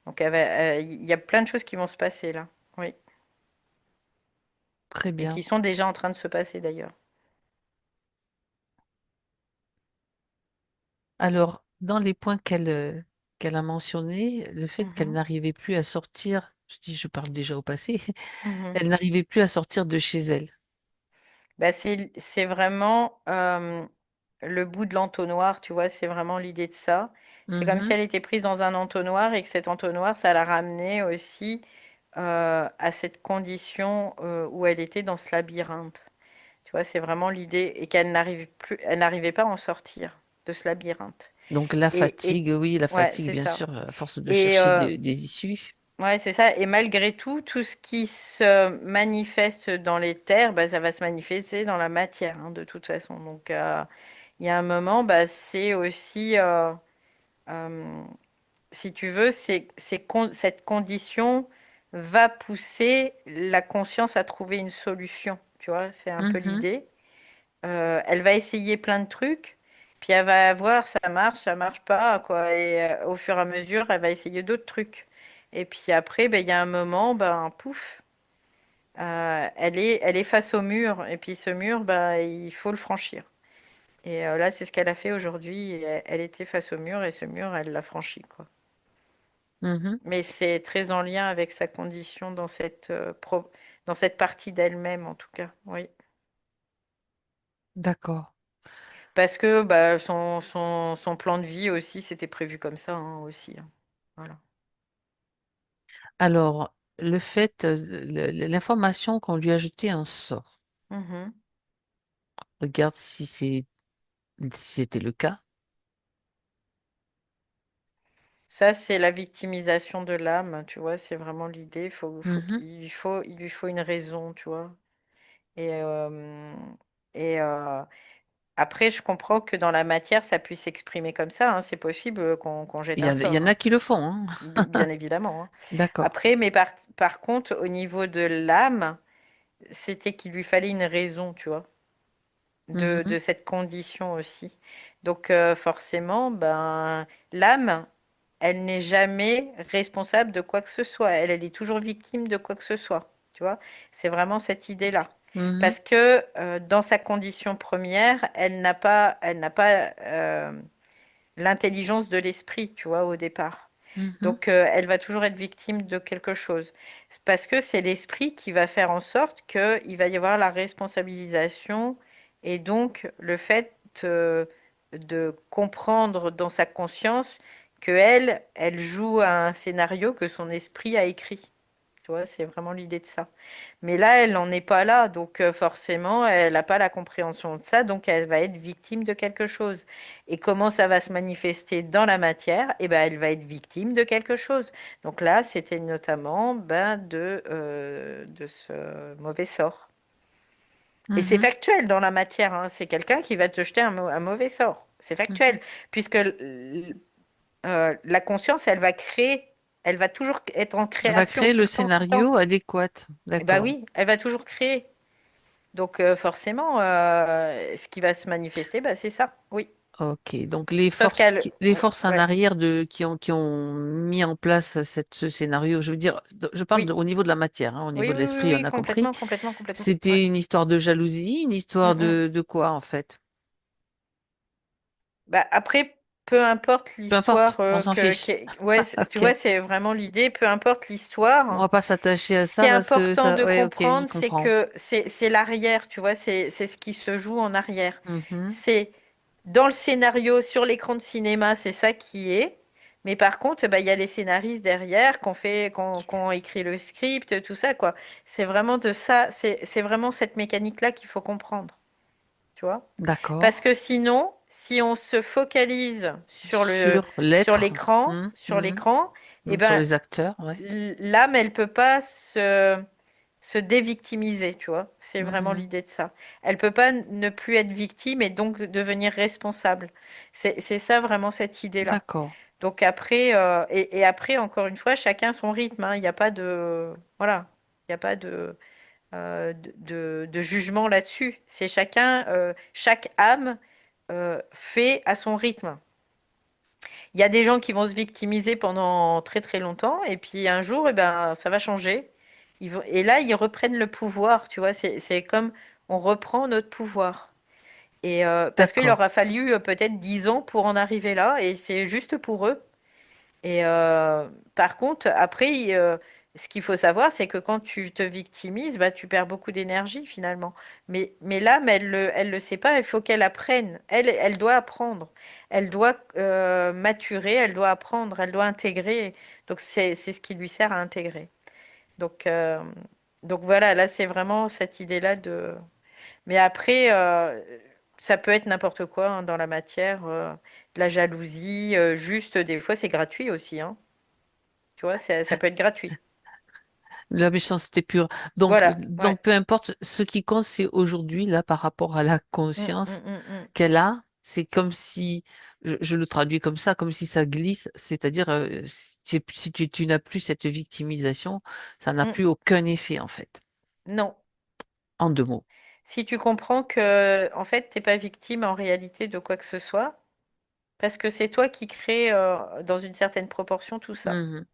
Donc, il y a plein de choses qui vont se passer là. Oui. Très Et bien. qui sont déjà en train de se passer d'ailleurs. Alors, dans les points qu'elle a mentionnés, le fait qu'elle Mhm, n'arrivait plus à sortir, je parle déjà au passé, mhm. elle n'arrivait plus à sortir de chez elle. Bah, c'est vraiment le bout de l'entonnoir, tu vois, c'est vraiment l'idée de ça. C'est comme si Mhm. elle était prise dans un entonnoir et que cet entonnoir, ça la ramenait aussi à cette condition où elle était dans ce labyrinthe. Tu vois, c'est vraiment l'idée et qu'elle n'arrivait pas à en sortir de ce labyrinthe. Donc la Et fatigue, oui, la ouais, fatigue, c'est bien ça. sûr, à force de Et chercher des issues. ouais, c'est ça. Et malgré tout, tout ce qui se manifeste dans les terres, bah, ça va se manifester dans la matière, hein, de toute façon. Donc, il y a un moment, bah, c'est aussi, euh, si tu veux, cette condition va pousser la conscience à trouver une solution. Tu vois, c'est un peu Mhm. l'idée. Elle va essayer plein de trucs, puis elle va voir ça marche pas, quoi. Et au fur et à mesure, elle va essayer d'autres trucs. Et puis après, ben, il y a un moment, ben, pouf, elle est face au mur. Et puis ce mur, ben, il faut le franchir. Et là, c'est ce qu'elle a fait aujourd'hui. Et elle était face au mur et ce mur, elle l'a franchi, quoi. Mhm. Mais c'est très en lien avec sa condition dans cette partie d'elle-même, en tout cas. Oui. D'accord. Parce que bah, son plan de vie aussi, c'était prévu comme ça, hein, aussi, hein. Voilà. Alors, le fait, l'information qu'on lui a jeté un sort, Mhm. regarde si c'était le cas. Ça, c'est la victimisation de l'âme, tu vois, c'est vraiment l'idée. Mhm. Il lui faut une raison, tu vois. Et, et après, je comprends que dans la matière, ça puisse s'exprimer comme ça, hein. C'est possible qu'on jette un Il y sort, en a hein. qui le font, hein. Bien évidemment, hein. D'accord. Après, mais par contre, au niveau de l'âme, c'était qu'il lui fallait une raison, tu vois. De Mhm. cette condition aussi. Donc forcément, ben, l'âme, elle n'est jamais responsable de quoi que ce soit. Elle est toujours victime de quoi que ce soit. Tu vois, c'est vraiment cette idée-là. Mhm. Parce que dans sa condition première, elle n'a pas l'intelligence de l'esprit, tu vois, au départ. Mhm. Donc, elle va toujours être victime de quelque chose. Parce que c'est l'esprit qui va faire en sorte qu'il va y avoir la responsabilisation et donc le fait de comprendre dans sa conscience que elle joue un scénario que son esprit a écrit. Tu vois, c'est vraiment l'idée de ça. Mais là, elle n'en est pas là, donc forcément, elle n'a pas la compréhension de ça, donc elle va être victime de quelque chose. Et comment ça va se manifester dans la matière? Eh ben, elle va être victime de quelque chose. Donc là, c'était notamment ben, de ce mauvais sort. Et c'est Mhm. factuel dans la matière, hein. C'est quelqu'un qui va te jeter un mauvais sort. C'est Mhm. factuel, puisque la conscience, elle va toujours être en Elle va création créer tout le le temps, tout le temps. scénario adéquat. Eh ben D'accord. oui, elle va toujours créer. Donc forcément, ce qui va se manifester, bah, c'est ça, oui. Ok. Donc Sauf qu'elle, les forces en ouais, arrière qui ont mis en place ce scénario, je veux dire, je parle oui, au niveau de la matière, hein, au oui, niveau oui, de oui, l'esprit, on oui, a compris. complètement, complètement, complètement. Ouais. C'était une histoire de jalousie, une Mm, histoire mm. de quoi en fait? Bah, après, peu importe Peu importe, l'histoire on s'en fiche. ouais, tu vois, Ok. c'est vraiment l'idée. Peu importe On l'histoire. va pas s'attacher à Ce qui ça est parce que important ça. de Ouais, ok, je comprendre, c'est comprends. que c'est l'arrière, tu vois, c'est ce qui se joue en arrière. Mhm. C'est dans le scénario, sur l'écran de cinéma, c'est ça qui est. Mais par contre, bah, il y a les scénaristes derrière qui ont écrit le script, tout ça, quoi. C'est vraiment de ça, c'est vraiment cette mécanique-là qu'il faut comprendre, tu vois. D'accord. Parce que sinon, si on se focalise Sur l'être, sur l'écran, eh sur ben, les acteurs, ouais. l'âme, elle peut pas se dévictimiser, tu vois. C'est vraiment Mhm. l'idée de ça. Elle peut pas ne plus être victime et donc devenir responsable. C'est ça vraiment cette idée-là. D'accord. Donc après, et après, encore une fois, chacun son rythme, hein. Il n'y a pas de, voilà, il n'y a pas de jugement là-dessus. C'est chacun, chaque âme fait à son rythme. Il y a des gens qui vont se victimiser pendant très très longtemps et puis un jour, eh ben, ça va changer. Et là, ils reprennent le pouvoir, tu vois. C'est comme on reprend notre pouvoir. Et parce qu'il D'accord. leur a fallu peut-être 10 ans pour en arriver là et c'est juste pour eux. Et par contre, après, ce qu'il faut savoir, c'est que quand tu te victimises, bah, tu perds beaucoup d'énergie finalement. Mais l'âme, elle le sait pas, il faut qu'elle apprenne. Elle doit apprendre. Elle doit maturer, elle doit apprendre, elle doit intégrer. Donc c'est ce qui lui sert à intégrer. Donc, euh, donc voilà, là, c'est vraiment cette idée-là de... Mais après, Ça peut être n'importe quoi hein, dans la matière, de la jalousie, juste des fois c'est gratuit aussi, hein. Tu vois, ça peut être gratuit. La méchanceté pure. Donc, Voilà, ouais. peu importe, ce qui compte, c'est aujourd'hui, là, par rapport à la Mm, mm, conscience mm, mm. qu'elle a, c'est comme si, je le traduis comme ça, comme si ça glisse, c'est-à-dire, si tu n'as plus cette victimisation, ça n'a Mm. plus aucun effet, en fait, Non. en 2 mots. Si tu comprends que, en fait, t'es pas victime en réalité de quoi que ce soit, parce que c'est toi qui crée dans une certaine proportion tout ça. Mhm.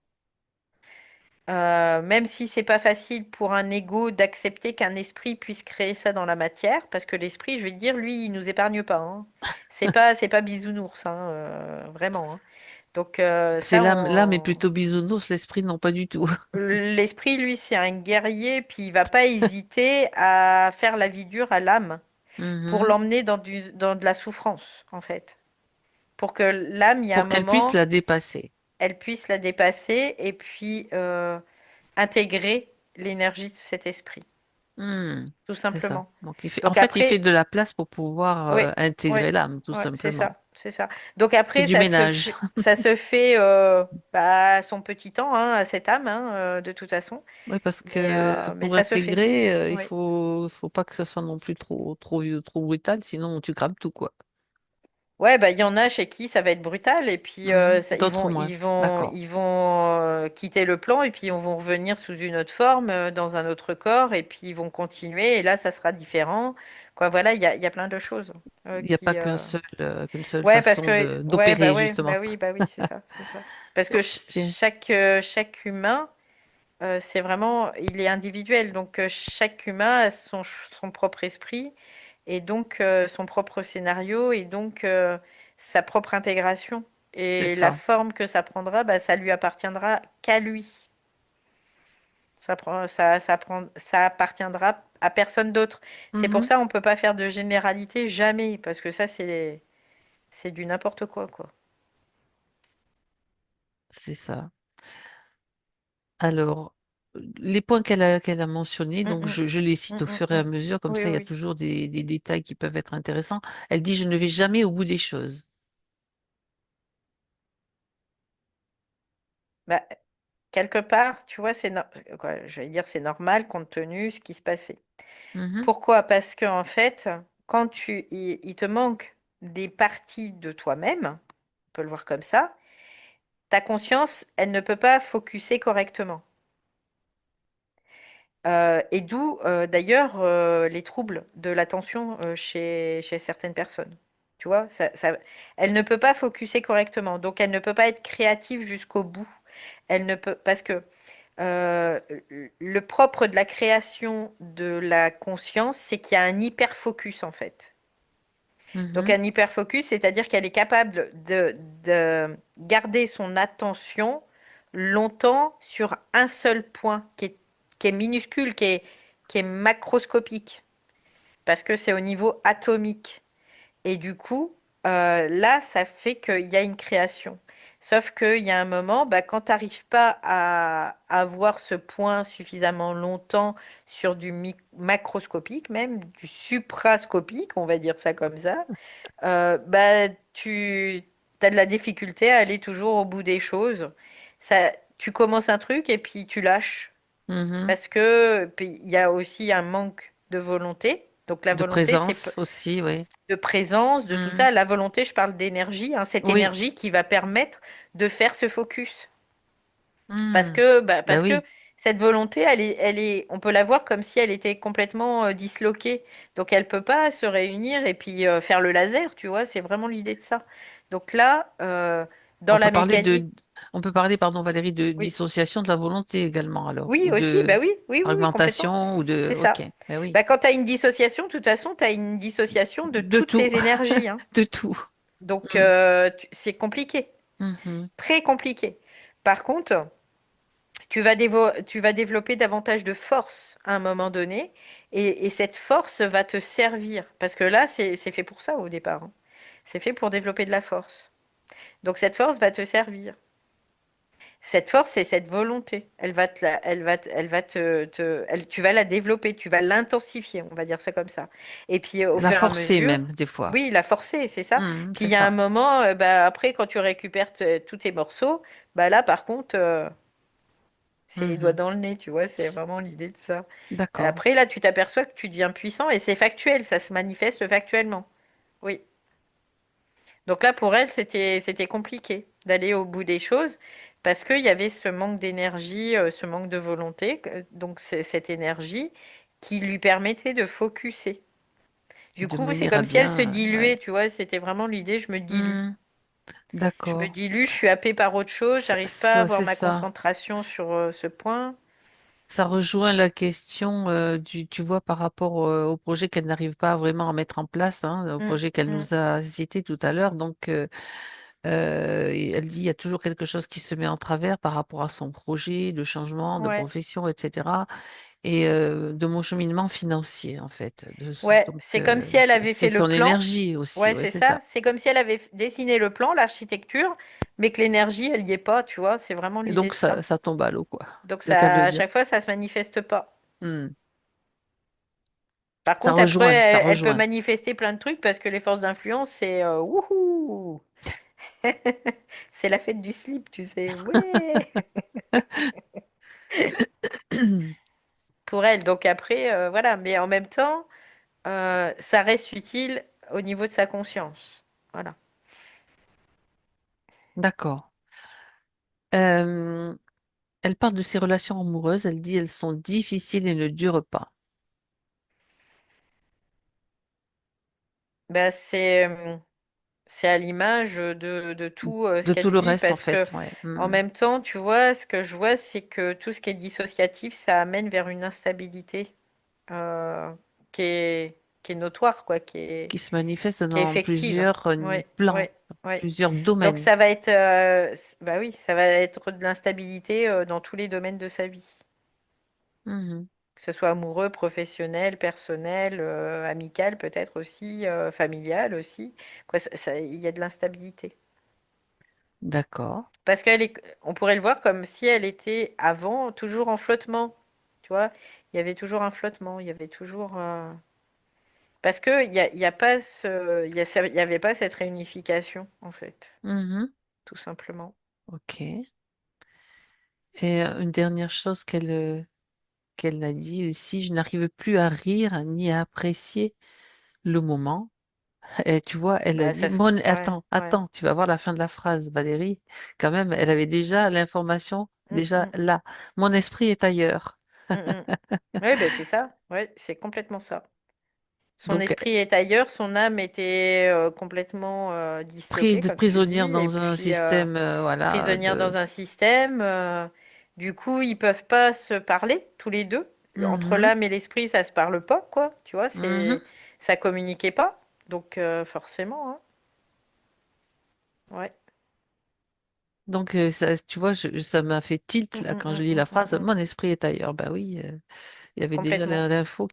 Même si c'est pas facile pour un ego d'accepter qu'un esprit puisse créer ça dans la matière, parce que l'esprit, je vais te dire, lui, il nous épargne pas, hein. C'est pas bisounours, hein, vraiment, hein. Donc C'est ça, l'âme est plutôt bisounours, l'esprit, non, pas du tout. l'esprit, lui, c'est un guerrier, puis il va pas hésiter à faire la vie dure à l'âme pour Mhm. l'emmener dans de la souffrance, en fait. Pour que l'âme, il y a un Pour qu'elle puisse moment, la dépasser. elle puisse la dépasser et puis intégrer l'énergie de cet esprit, Hmm. tout C'est ça. simplement. Donc, en Donc fait, il fait après, de la place pour pouvoir oui, oui, intégrer l'âme, tout ouais, c'est simplement. ça, c'est ça. Donc C'est après, du ménage. ça se fait bah, à son petit temps, hein, à cette âme, hein, de toute façon. Oui, parce que Mais pour ça se fait. intégrer, il Oui. faut pas que ça soit non plus trop brutal, sinon tu crames tout, quoi. Ouais, bah il y en a chez qui ça va être brutal et puis Mhm. D'autres moins. D'accord. ils vont quitter le plan et puis ils vont revenir sous une autre forme dans un autre corps et puis ils vont continuer et là ça sera différent. Quoi, voilà, il y a plein de choses Il n'y a pas qui qu'une seule ouais parce façon que ouais d'opérer, justement. bah oui c'est ça c'est ça parce que Donc, c'est chaque humain c'est vraiment il est individuel donc chaque humain a son propre esprit et donc son propre scénario et donc sa propre intégration. c'est Et la ça. forme que ça prendra, bah, ça lui appartiendra qu'à lui. Ça appartiendra à personne d'autre. C'est pour Mhm. ça on ne peut pas faire de généralité jamais, parce que ça c'est du n'importe quoi, quoi. C'est ça. Alors, les points qu'elle a mentionnés, Hum, donc hum, je les cite hum, au hum, fur et à hum. mesure, comme Oui, ça il y oui, a oui. toujours des détails qui peuvent être intéressants. Elle dit, je ne vais jamais au bout des choses. Bah, quelque part, tu vois, je vais dire c'est normal compte tenu de ce qui se passait. Mhm. Pourquoi? Parce que en fait, il te manque des parties de toi-même, on peut le voir comme ça, ta conscience, elle ne peut pas focuser correctement. Et d'où d'ailleurs les troubles de l'attention chez certaines personnes. Tu vois, elle ne peut pas focuser correctement, donc elle ne peut pas être créative jusqu'au bout. Elle ne peut, parce que euh, le propre de la création de la conscience, c'est qu'il y a un hyperfocus en fait. Donc Mhm. un hyperfocus, c'est-à-dire qu'elle est capable de garder son attention longtemps sur un seul point qui est minuscule, qui est macroscopique, parce que c'est au niveau atomique. Et du coup, là, ça fait qu'il y a une création. Sauf qu'il y a un moment, bah, quand tu n'arrives pas à voir ce point suffisamment longtemps sur macroscopique, même du suprascopique, on va dire ça comme ça, bah, tu as de la difficulté à aller toujours au bout des choses. Tu commences un truc et puis tu lâches. Mhm. Parce que puis il y a aussi un manque de volonté. Donc la De volonté, présence aussi, oui. de présence, de tout Mhm. ça. La volonté, je parle d'énergie, hein, cette Oui. énergie qui va permettre de faire ce focus. Mhm. Ben Parce que oui. cette volonté, on peut la voir comme si elle était complètement disloquée. Donc elle peut pas se réunir et puis faire le laser, tu vois. C'est vraiment l'idée de ça. Donc là, dans On la peut parler mécanique, on peut parler, pardon Valérie, de oui, dissociation de la volonté également alors, oui ou aussi, de bah oui, oui, complètement. fragmentation, ou de, C'est ok, ça. ben oui, Bah, quand tu as une dissociation, de toute façon, tu as une dissociation de de toutes tout, tes énergies, hein. de tout. Donc Mm. c'est compliqué, Mhm. très compliqué. Par contre, tu vas développer davantage de force à un moment donné, et cette force va te servir, parce que là, c'est fait pour ça au départ, hein. C'est fait pour développer de la force. Donc cette force va te servir. Cette force, c'est cette volonté. Tu vas la développer, tu vas l'intensifier, on va dire ça comme ça. Et puis au La fur et à forcer mesure, même, des fois. oui, la forcer, c'est ça. Puis C'est il y a un ça. moment, bah, après, quand tu récupères tous tes morceaux, bah là, par contre, c'est les doigts Mhm. dans le nez, tu vois, c'est vraiment l'idée de ça. D'accord. Après, là, tu t'aperçois que tu deviens puissant et c'est factuel, ça se manifeste factuellement. Oui. Donc là, pour elle, c'était compliqué d'aller au bout des choses parce qu'il y avait ce manque d'énergie, ce manque de volonté, donc c'est cette énergie qui lui permettait de focuser. Et Du de coup, c'est mener à comme si elle se bien, diluait, ouais. tu vois, c'était vraiment l'idée, je me dilue. Hmm, Je me d'accord. dilue, je suis happée par autre chose, j'arrive pas à avoir C'est ma ça. concentration sur ce point. Ça rejoint la question tu vois, par rapport au projet qu'elle n'arrive pas vraiment à mettre en place, hein, au Mm, projet qu'elle mm. nous a cité tout à l'heure. Donc, et elle dit il y a toujours quelque chose qui se met en travers par rapport à son projet de changement de Ouais, profession, etc. Et de mon cheminement financier, en fait. ouais, Donc, c'est comme si elle avait c'est fait le son plan. énergie aussi, Ouais, ouais, c'est c'est ça. ça. C'est comme si elle avait dessiné le plan, l'architecture, mais que l'énergie, elle y est pas, tu vois. C'est vraiment Et l'idée donc, de ça. ça tombe à l'eau, quoi. Donc C'est le cas de le ça, à dire. chaque fois, ça se manifeste pas. Hmm. Par Ça contre, après, rejoint, ça elle peut rejoint. manifester plein de trucs parce que les forces d'influence, c'est wouhou! C'est la fête du slip, tu sais. Ouais! Pour elle. Donc après, voilà. Mais en même temps, ça reste utile au niveau de sa conscience. Voilà. D'accord. Euh, Elle parle de ses relations amoureuses. Elle dit elles sont difficiles et ne durent pas. Ben, c'est à l'image de tout ce De tout qu'elle le vit reste, en parce que fait. Ouais. en même temps, tu vois, ce que je vois, c'est que tout ce qui est dissociatif, ça amène vers une instabilité euh, qui est notoire, quoi, Qui se manifeste qui est dans effective. plusieurs Ouais, plans, ouais, ouais. plusieurs Donc domaines. ça va être, bah oui, ça va être de l'instabilité dans tous les domaines de sa vie, Mhm. que ce soit amoureux, professionnel, personnel, amical peut-être aussi, familial aussi. Quoi, il y a de l'instabilité. D'accord. Parce on pourrait le voir comme si elle était avant toujours en flottement. Tu vois, il y avait toujours un flottement, il y avait toujours. Parce que il y a pas il y avait pas cette réunification en fait, Mhm. tout simplement. Ok. Et une dernière chose qu'elle a dit aussi, je n'arrive plus à rire ni à apprécier le moment. Et tu vois, elle a Bah dit, ouais, ouais. attends, tu vas voir la fin de la phrase, Valérie. Quand même, elle avait déjà l'information, Mm, déjà mm, là. Mon esprit est ailleurs. mm, mm. Ouais, ben c'est ça. Ouais, c'est complètement ça. Son Donc, esprit est ailleurs, son âme était complètement prise disloquée, de comme tu dis, prisonnière et dans un puis système, voilà, prisonnière dans un système. Du coup, ils peuvent pas se parler tous les deux. Entre Mhm, l'âme et l'esprit, ça se parle pas, quoi. Tu vois, mhm. ça communiquait pas. Donc forcément, hein. Ouais. Donc, tu vois, ça m'a fait tilt Mm, là mm, quand je mm, lis mm, la mm, phrase. mm. Mon esprit est ailleurs. Ben oui, il y avait déjà Complètement. l'info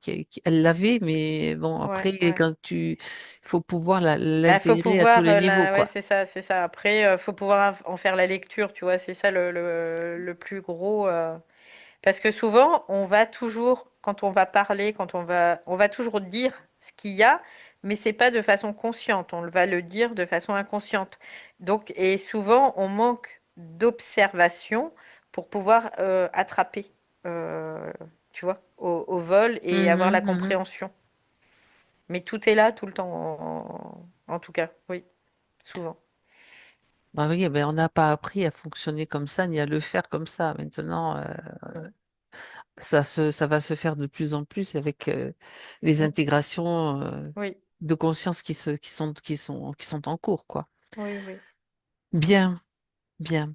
elle l'avait, mais bon, Ouais, après, ouais. il faut pouvoir Bah, faut l'intégrer à tous pouvoir, les niveaux, ouais, quoi. c'est ça, c'est ça. Après, faut pouvoir en faire la lecture, tu vois, c'est ça le plus gros. Parce que souvent, on va toujours, quand on va parler, on va toujours dire ce qu'il y a, mais c'est pas de façon consciente. On va le dire de façon inconsciente. Donc, et souvent, on manque d'observation pour pouvoir attraper, euh, tu vois, au vol et avoir la Mhm, mhm. compréhension. Mais tout est là tout le temps, en tout cas, oui, souvent. Ben oui, ben on n'a pas appris à fonctionner comme ça, ni à le faire comme ça. Maintenant, ça va se faire de plus en plus avec les Mm. intégrations Oui, de conscience qui sont en cours, quoi. oui, oui. Bien, bien.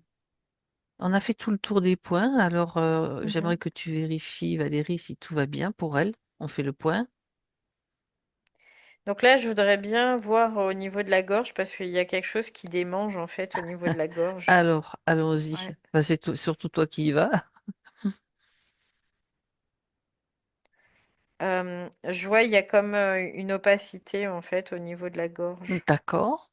On a fait tout le tour des points. Alors, j'aimerais Mhm. que tu vérifies, Valérie, si tout va bien pour elle. On fait le point. Donc là, je voudrais bien voir au niveau de la gorge parce qu'il y a quelque chose qui démange en fait au niveau de la gorge. Alors, allons-y. Ouais. Enfin, surtout toi qui y vas. Je vois, il y a comme une opacité en fait au niveau de la gorge. D'accord.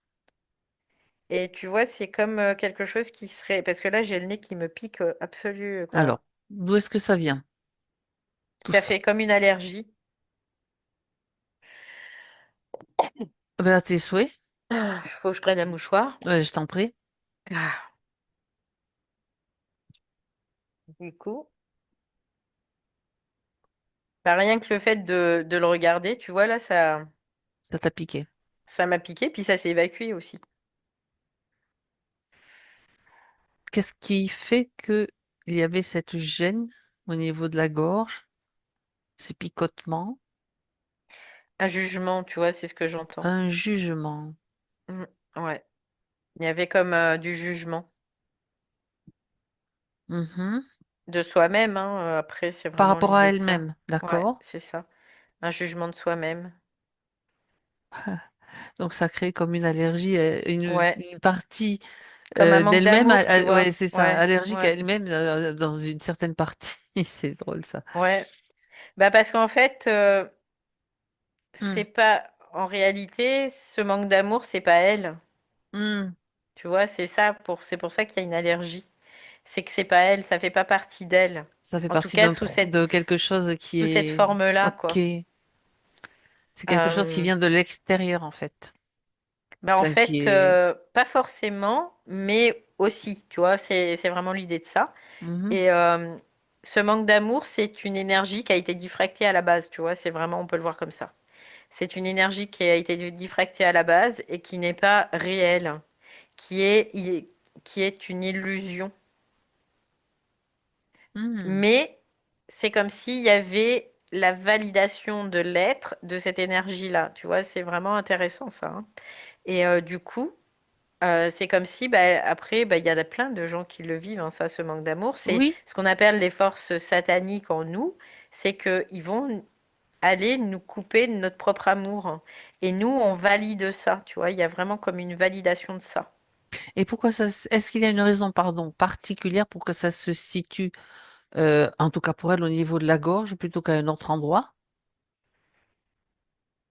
Et tu vois, c'est comme quelque chose qui serait... Parce que là, j'ai le nez qui me pique absolu, quoi. Alors, d'où est-ce que ça vient, tout Ça ça? fait comme une allergie. Ben, à tes souhaits, Ah, faut que je prenne un mouchoir. je t'en prie. Ah, du coup, bah, rien que le fait de le regarder, tu vois, là, Ça t'a piqué. ça m'a piqué, puis ça s'est évacué aussi. Qu'est-ce qui fait que il y avait cette gêne au niveau de la gorge, ces picotements, Un jugement, tu vois, c'est ce que j'entends. un jugement? Mm, ouais. Il y avait comme du jugement Mhm. de soi-même, hein. Après, c'est Par vraiment rapport à l'idée de ça. elle-même, Ouais, d'accord? c'est ça. Un jugement de soi-même. Donc ça crée comme une allergie, Ouais. une partie Comme un manque d'elle-même, d'amour, tu ouais, vois. c'est ça, Ouais, allergique à ouais, elle-même dans une certaine partie. C'est drôle ça. ouais. Bah parce qu'en fait, Hmm. c'est pas, en réalité, ce manque d'amour, c'est pas elle. Hmm. Tu vois, c'est pour ça qu'il y a une allergie. C'est que c'est pas elle, ça fait pas partie d'elle. Ça fait En tout partie cas, de quelque chose qui sous cette est forme-là, OK. quoi. C'est quelque chose qui Euh, vient de l'extérieur en fait. Bah en Enfin, qui fait, est. pas forcément, mais aussi, tu vois, c'est vraiment l'idée de ça. Mhm. Et ce manque d'amour, c'est une énergie qui a été diffractée à la base, tu vois, c'est vraiment, on peut le voir comme ça. C'est une énergie qui a été diffractée à la base et qui n'est pas réelle, qui est, qui est une illusion. Hmm. Mais c'est comme s'il y avait la validation de l'être de cette énergie-là, tu vois, c'est vraiment intéressant ça, hein. Et du coup, c'est comme si, bah, après, bah, il y a plein de gens qui le vivent, hein, ça, ce manque d'amour. C'est Oui. ce qu'on appelle les forces sataniques en nous, c'est qu'ils vont aller nous couper de notre propre amour, hein. Et nous, on valide ça, tu vois, il y a vraiment comme une validation de ça. Et pourquoi ça est-ce qu'il y a une raison, pardon, particulière pour que ça se situe, en tout cas pour elle, au niveau de la gorge plutôt qu'à un autre endroit?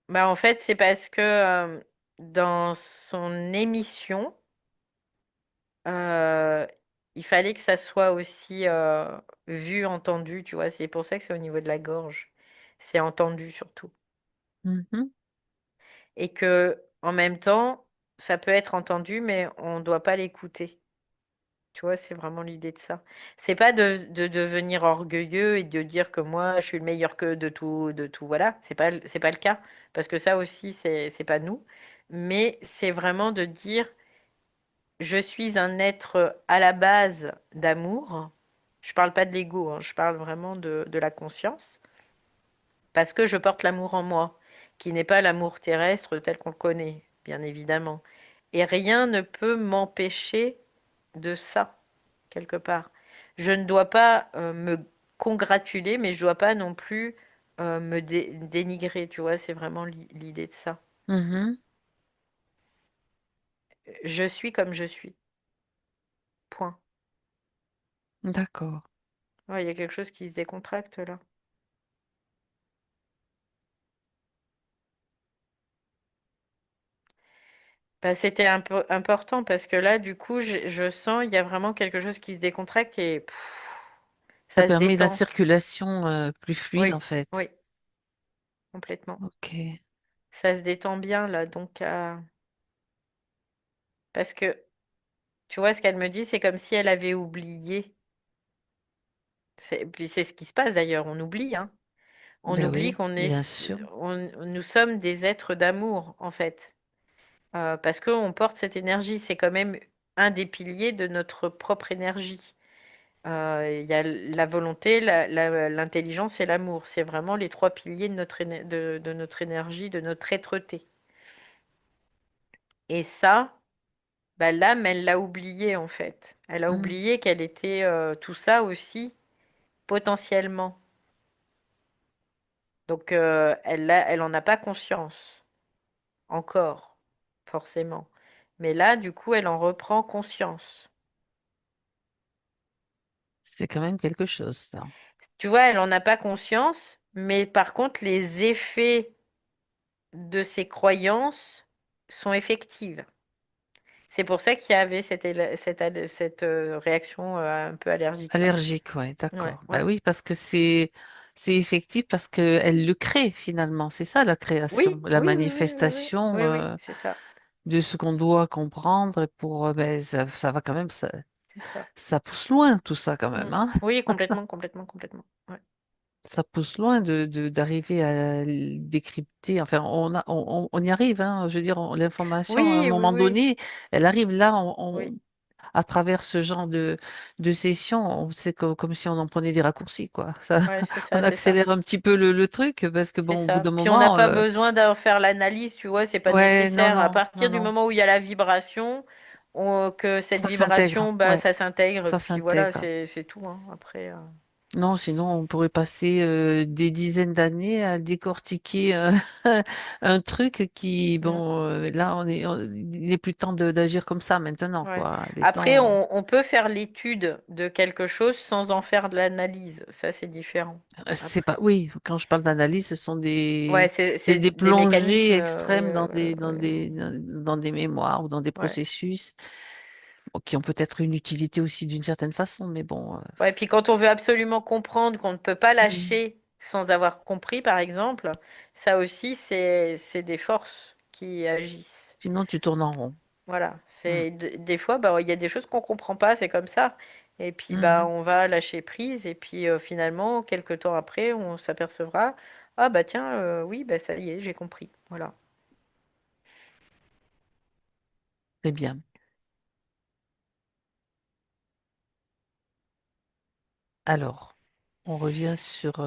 Bah, en fait, c'est parce que dans son émission, euh, il fallait que ça soit aussi vu, entendu, tu vois, c'est pour ça que c'est au niveau de la gorge. C'est entendu surtout. Mhm. Et que en même temps, ça peut être entendu, mais on ne doit pas l'écouter. Tu vois, c'est vraiment l'idée de ça. C'est pas de devenir orgueilleux et de dire que moi, je suis le meilleur que de tout, voilà. C'est pas le cas. Parce que ça aussi, c'est pas nous. Mais c'est vraiment de dire, je suis un être à la base d'amour. Je parle pas de l'ego, hein, je parle vraiment de la conscience. Parce que je porte l'amour en moi, qui n'est pas l'amour terrestre tel qu'on le connaît, bien évidemment. Et rien ne peut m'empêcher de ça, quelque part. Je ne dois pas me congratuler, mais je dois pas non plus me dénigrer, tu vois, c'est vraiment l'idée de ça. Mhm. Je suis comme je suis. Point. D'accord. Ouais, il y a quelque chose qui se décontracte là. Bah, c'était un peu important parce que là, du coup, je sens il y a vraiment quelque chose qui se décontracte et Ça ça se permet la détend. circulation, plus fluide Oui, en fait. oui, complètement. OK. Ça se détend bien là, donc parce que tu vois ce qu'elle me dit, c'est comme si elle avait oublié. Puis c'est ce qui se passe d'ailleurs, on oublie, hein. On Ben oublie oui, qu'on bien est, sûr. nous sommes des êtres d'amour en fait. Parce qu'on porte cette énergie, c'est quand même un des piliers de notre propre énergie. Il y a la volonté, l'intelligence et l'amour. C'est vraiment les trois piliers de de notre énergie, de notre être-té. Et ça, bah, l'âme, elle l'a oublié en fait. Elle a Mm. oublié qu'elle était tout ça aussi potentiellement. Donc elle en a pas conscience encore, forcément. Mais là, du coup, elle en reprend conscience. C'est quand même quelque chose, ça. Tu vois, elle en a pas conscience, mais par contre, les effets de ses croyances sont effectives. C'est pour ça qu'il y avait cette réaction un peu allergique là. Allergique, ouais, Ouais, d'accord. Bah ouais. oui, parce que c'est effectif parce que elle le crée finalement. C'est ça la création, Oui, la oui, oui, oui, oui, oui, manifestation oui, oui, c'est ça, de ce qu'on doit comprendre pour ben, ça va quand même c'est ça. ça pousse loin tout ça quand Mm. même, hein. Oui, complètement, complètement, complètement. Ouais. Ça pousse loin d'arriver à le décrypter. Enfin, on y arrive, hein. Je veux dire, l'information à un Oui, oui, moment oui, donné, elle arrive là. oui. À travers ce genre de session, c'est comme si on en prenait des raccourcis, quoi. Ça, Ouais, c'est on ça, c'est ça. accélère un petit peu le truc parce que C'est bon, au bout ça. d'un Puis on n'a moment, pas besoin d'en faire l'analyse, tu vois, c'est pas ouais, non, nécessaire. À non, non, partir du non, moment où il y a la vibration, que cette ça s'intègre, vibration, bah, ouais, ça s'intègre, ça puis voilà, s'intègre. c'est tout, hein. Après, Non, sinon on pourrait passer des dizaines d'années à décortiquer un truc qui, mm, bon, là, il n'est plus temps d'agir comme ça maintenant, ouais. quoi. Les Après, temps, on peut faire l'étude de quelque chose sans en faire de l'analyse. Ça, c'est différent. c'est pas, Après. oui, quand je parle d'analyse, ce sont Ouais, c'est des des plongées mécanismes. extrêmes Ouais, dans des mémoires ou dans des ouais. processus bon, qui ont peut-être une utilité aussi d'une certaine façon, mais bon. Ouais, puis quand on veut absolument comprendre qu'on ne peut pas Mm. lâcher sans avoir compris, par exemple, ça aussi, c'est des forces qui agissent. Sinon, tu tournes en rond. Voilà, Mm. des fois, bah, il y a des choses qu'on comprend pas, c'est comme ça. Et puis, bah, Mhm. on va lâcher prise, et puis finalement, quelques temps après, on s'apercevra, ah bah tiens, oui, bah ça y est, j'ai compris. Voilà. Très bien. Alors, on revient sur.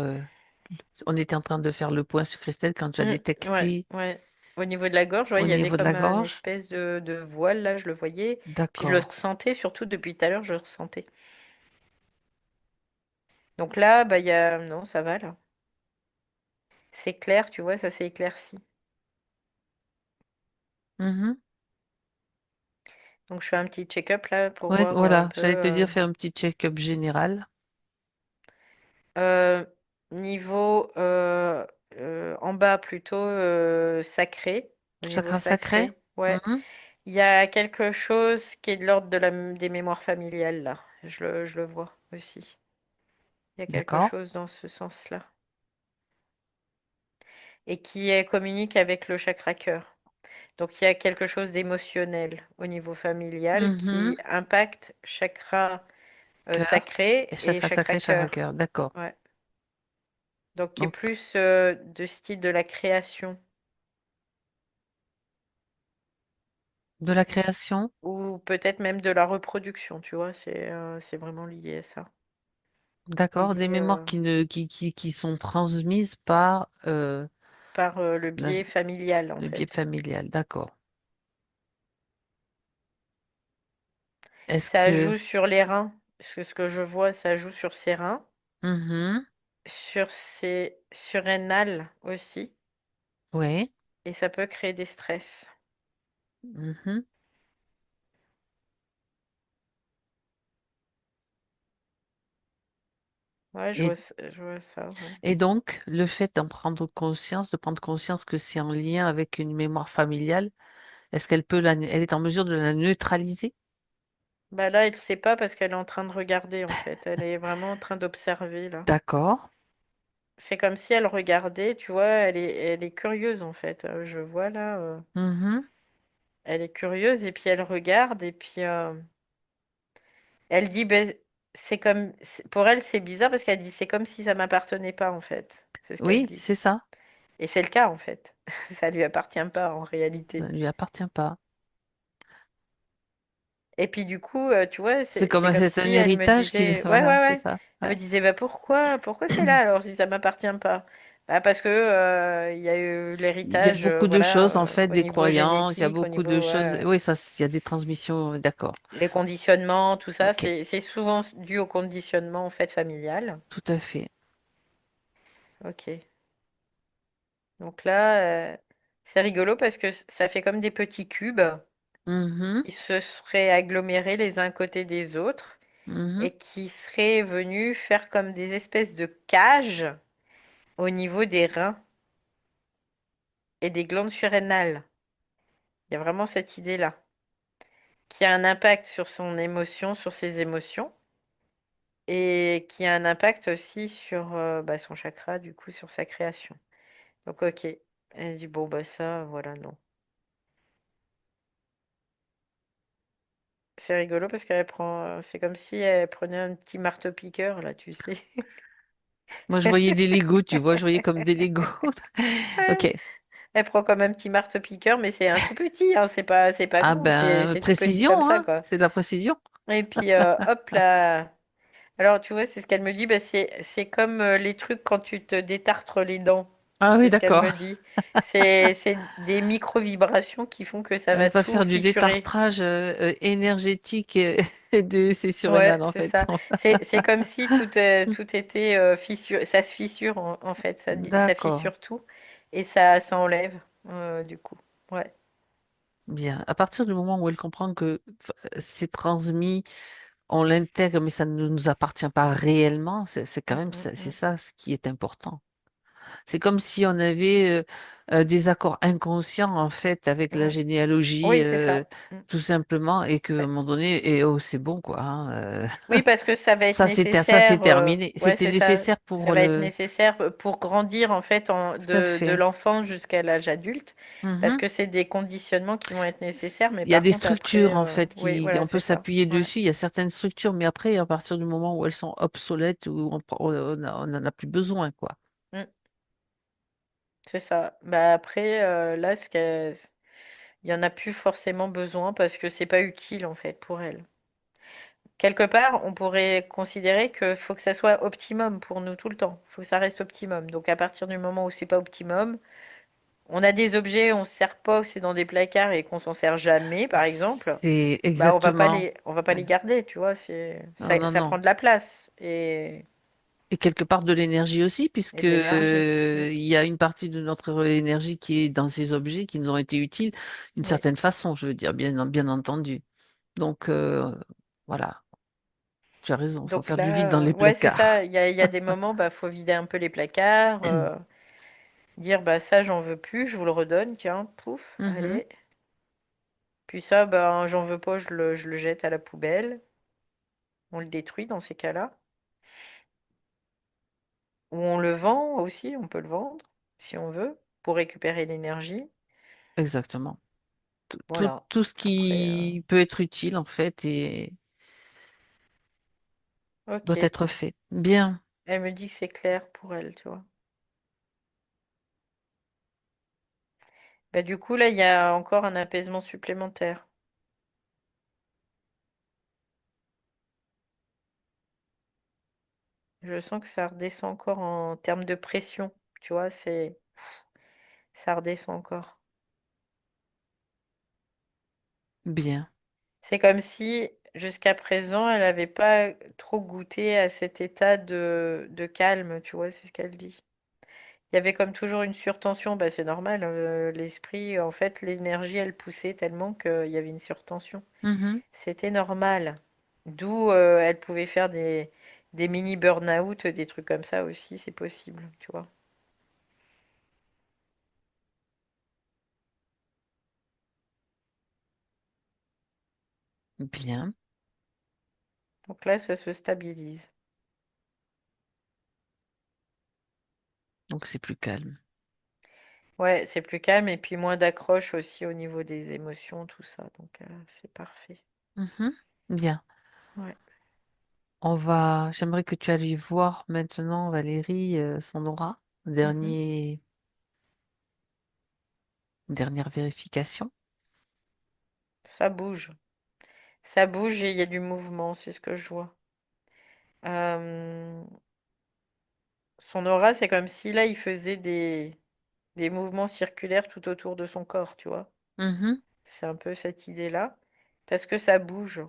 On était en train de faire le point sur Christelle quand tu as Ouais, détecté ouais. Au niveau de la gorge, ouais, au il y avait niveau de la comme une gorge. espèce de voile, là, je le voyais. Puis je le D'accord. ressentais, surtout depuis tout à l'heure, je le ressentais. Donc là, bah, il y a... Non, ça va, là. C'est clair, tu vois, ça s'est éclairci. Mhm. Donc je fais un petit check-up, là, pour Ouais, voir un voilà, peu... j'allais te dire, fais un petit check-up général. euh, niveau... en bas, plutôt sacré. Au niveau Chakra sacré. sacré, ouais. Mhm. Il y a quelque chose qui est de l'ordre des mémoires familiales, là. Je le vois aussi. Il y a quelque D'accord. chose dans ce sens-là. Et qui communique avec le chakra cœur. Donc il y a quelque chose d'émotionnel au niveau familial Mhm. qui impacte chakra Cœur. sacré Et et chakra chakra sacré, chakra cœur. cœur. D'accord. Ouais. Donc qui est Donc, plus de style de la création de la création. ou peut-être même de la reproduction, tu vois, c'est vraiment lié à ça. D'accord. Des Lié mémoires qui sont transmises par par le biais familial en le biais fait. familial. D'accord. Est-ce Ça que... joue sur les reins, parce que ce que je vois, ça joue sur ses reins, Mhm. sur ses surrénales aussi, Oui. et ça peut créer des stress. Mhm. Ouais, Et, je vois ça, ouais. et donc, le fait d'en prendre conscience, de prendre conscience que c'est en lien avec une mémoire familiale, est-ce qu'elle peut elle est en mesure de la neutraliser? Bah là, elle sait pas parce qu'elle est en train de regarder en fait. Elle est vraiment en train d'observer là. D'accord. C'est comme si elle regardait, tu vois, elle est curieuse en fait. Je vois là, Mhm. elle est curieuse et puis elle regarde et puis elle dit, ben, pour elle c'est bizarre parce qu'elle dit c'est comme si ça m'appartenait pas en fait. C'est ce qu'elle Oui, dit. c'est ça. Et c'est le cas en fait. Ça lui appartient pas en Ça réalité. ne lui appartient pas. Et puis du coup, tu vois, C'est c'est comme c'est si un elle me héritage qui... disait, ouais, Voilà, ouais, c'est ouais. ça. Elle me Ouais. disait, bah pourquoi c'est là alors si ça m'appartient pas? Bah parce que il y a eu Il y a l'héritage, beaucoup de voilà, choses, en fait, au des niveau croyances, il y a génétique, au beaucoup de niveau, choses. ouais, Oui, ça, il y a des transmissions, d'accord. les conditionnements, tout ça, Ok, c'est souvent dû au conditionnement en fait familial. tout à fait. Ok. Donc là, c'est rigolo parce que ça fait comme des petits cubes. Mhm, Ils se seraient agglomérés les uns à côté des autres mhm. et qui seraient venus faire comme des espèces de cages au niveau des reins et des glandes surrénales. Il y a vraiment cette idée-là. qui a un impact sur son émotion, sur ses émotions, et qui a un impact aussi sur bah, son chakra, du coup, sur sa création. Donc, ok. Elle dit, bon, bah ça, voilà, non. C'est rigolo parce qu'elle prend, c'est comme si elle prenait un petit marteau-piqueur, là, tu sais. Moi, je voyais des Legos, tu vois, je voyais comme des Legos. Ok. Elle prend comme un petit marteau-piqueur, mais c'est un tout petit, hein, c'est pas Ah grand, ben, c'est tout petit comme précision, ça, hein, quoi. c'est de la précision. Et puis, hop là. Alors, tu vois, c'est ce qu'elle me dit, bah, c'est comme les trucs quand tu te détartres les dents. Ah oui, C'est ce qu'elle d'accord. me dit. C'est des micro-vibrations qui font que ça Elle va va tout faire du fissurer. détartrage énergétique c'est Ouais, surrénal en c'est fait. ça. C'est comme si tout était fissuré. Ça se fissure, en fait. Ça D'accord, fissure tout. Et ça enlève, du coup. Ouais. bien. À partir du moment où elle comprend que c'est transmis, on l'intègre, mais ça ne nous appartient pas réellement, c'est quand Mm, même mm, c'est mm. ça ce qui est important. C'est comme si on avait des accords inconscients en fait avec la Mm. généalogie Oui, c'est ça. Mm. tout simplement et qu'à un Ouais. moment donné, et oh c'est bon quoi, hein, Oui, parce que ça va être ça c'est nécessaire. terminé. Ouais, C'était c'est ça. nécessaire Ça pour va être le. nécessaire pour grandir en fait Tout à de fait. l'enfant jusqu'à l'âge adulte, parce Mhm. que c'est des conditionnements qui vont être nécessaires. Mais Il y a par des contre après, structures en fait oui, qui voilà, on peut c'est ça. s'appuyer Ouais. dessus. Il y a certaines structures, mais après à partir du moment où elles sont obsolètes ou on en a plus besoin quoi. Mm, c'est ça. Bah après, là, il y en a plus forcément besoin parce que c'est pas utile en fait pour elle. Quelque part, on pourrait considérer que faut que ça soit optimum pour nous tout le temps. Faut que ça reste optimum. Donc à partir du moment où c'est pas optimum, on a des objets, on se sert pas, c'est dans des placards et qu'on s'en sert jamais, par exemple. C'est Bah exactement. on va pas les garder, tu vois. Non, non, Ça non. prend de la place Et quelque part de l'énergie aussi, et puisque de l'énergie. Mm. il y a une partie de notre énergie qui est dans ces objets qui nous ont été utiles d'une Oui. certaine façon, je veux dire, bien entendu. Donc voilà, tu as raison, il faut Donc faire du vide dans là, les ouais, c'est placards. ça. Il y a des moments, bah faut vider un peu les placards, dire bah ça j'en veux plus, je vous le redonne, tiens, pouf, Mhm, allez. Puis ça, bah j'en veux pas, je le jette à la poubelle. On le détruit dans ces cas-là. Ou on le vend aussi, on peut le vendre si on veut pour récupérer l'énergie. exactement. Voilà. Tout ce Après, qui peut être utile en fait doit ok. être fait. Bien, Elle me dit que c'est clair pour elle, tu vois. Bah, du coup, là, il y a encore un apaisement supplémentaire. Je sens que ça redescend encore en termes de pression, tu vois, ça redescend encore. bien. C'est comme si, jusqu'à présent, elle n'avait pas trop goûté à cet état de calme, tu vois, c'est ce qu'elle dit. Il y avait comme toujours une surtension, bah, c'est normal, l'esprit, en fait, l'énergie, elle poussait tellement qu'il y avait une surtension. Mhm, C'était normal. D'où elle pouvait faire des mini burn-out, des trucs comme ça aussi, c'est possible, tu vois. bien. Donc là, ça se stabilise. Donc c'est plus calme. Ouais, c'est plus calme et puis moins d'accroche aussi au niveau des émotions, tout ça. Donc c'est parfait. Mhm, bien. Ouais. J'aimerais que tu ailles voir maintenant, Valérie, son aura. Mhm. Dernière vérification. Ça bouge. Ça bouge et il y a du mouvement, c'est ce que je vois. Euh, Son aura, c'est comme si là, il faisait des mouvements circulaires tout autour de son corps, tu vois. Mhm, C'est un peu cette idée-là. Parce que ça bouge.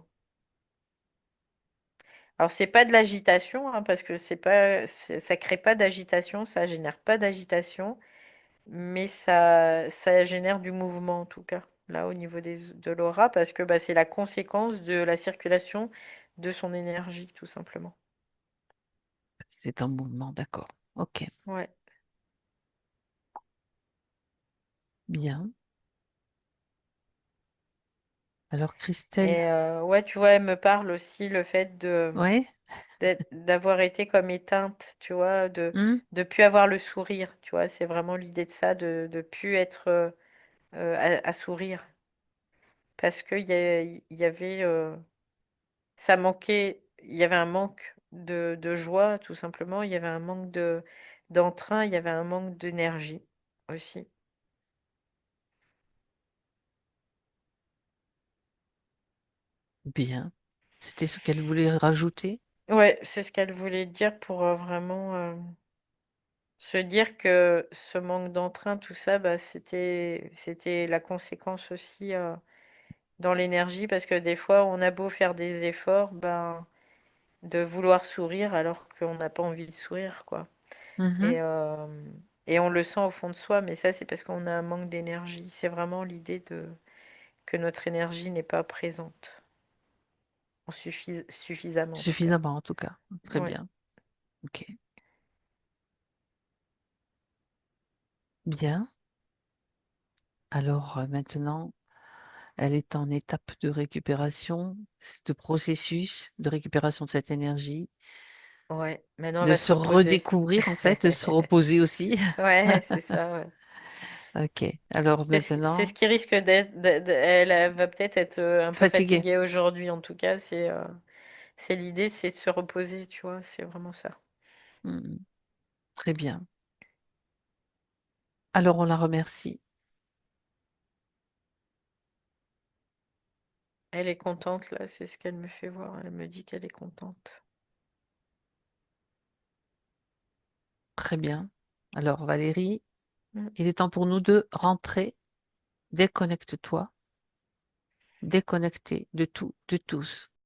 Alors, c'est pas de l'agitation, hein, parce que ça crée pas d'agitation, ça génère pas d'agitation, mais ça génère du mouvement en tout cas, là au niveau de l'aura, parce que bah, c'est la conséquence de la circulation de son énergie, tout simplement. c'est un mouvement, d'accord. Ok, Ouais. bien. Alors, Christelle, Et ouais, tu vois, elle me parle aussi le fait ouais, d'avoir été comme éteinte, tu vois, hmm, de plus avoir le sourire, tu vois, c'est vraiment l'idée de ça, de plus être à sourire. Parce qu'il y avait, ça manquait, il y avait un manque de joie, tout simplement, il y avait un manque d'entrain, il y avait un manque d'énergie aussi. bien. C'était ce qu'elle voulait rajouter. Ouais, c'est ce qu'elle voulait dire pour vraiment se dire que ce manque d'entrain, tout ça, bah, c'était la conséquence aussi dans l'énergie, parce que des fois, on a beau faire des efforts, ben, de vouloir sourire alors qu'on n'a pas envie de sourire, quoi. Mhm. Et, et on le sent au fond de soi, mais ça, c'est parce qu'on a un manque d'énergie. C'est vraiment l'idée que notre énergie n'est pas présente, suffisamment en tout cas. Suffisamment, en tout cas. Très Ouais. bien. OK. Bien. Alors, maintenant, elle est en étape de récupération, de processus de récupération de cette énergie, Ouais. Maintenant, elle de va se se reposer. redécouvrir, en fait, de se reposer aussi. Ouais, c'est ça, ouais. OK. Alors, C'est ce maintenant, qui risque elle va peut-être être un peu fatiguée. fatiguée aujourd'hui, en tout cas. C'est l'idée, c'est de se reposer, tu vois. C'est vraiment ça. Hmm, très bien. Alors, on la remercie. Elle est contente, là. C'est ce qu'elle me fait voir. Elle me dit qu'elle est contente. Très bien. Alors, Valérie, Mm. il est temps pour nous de rentrer. Déconnecte-toi. Déconnecter de tout, de tous.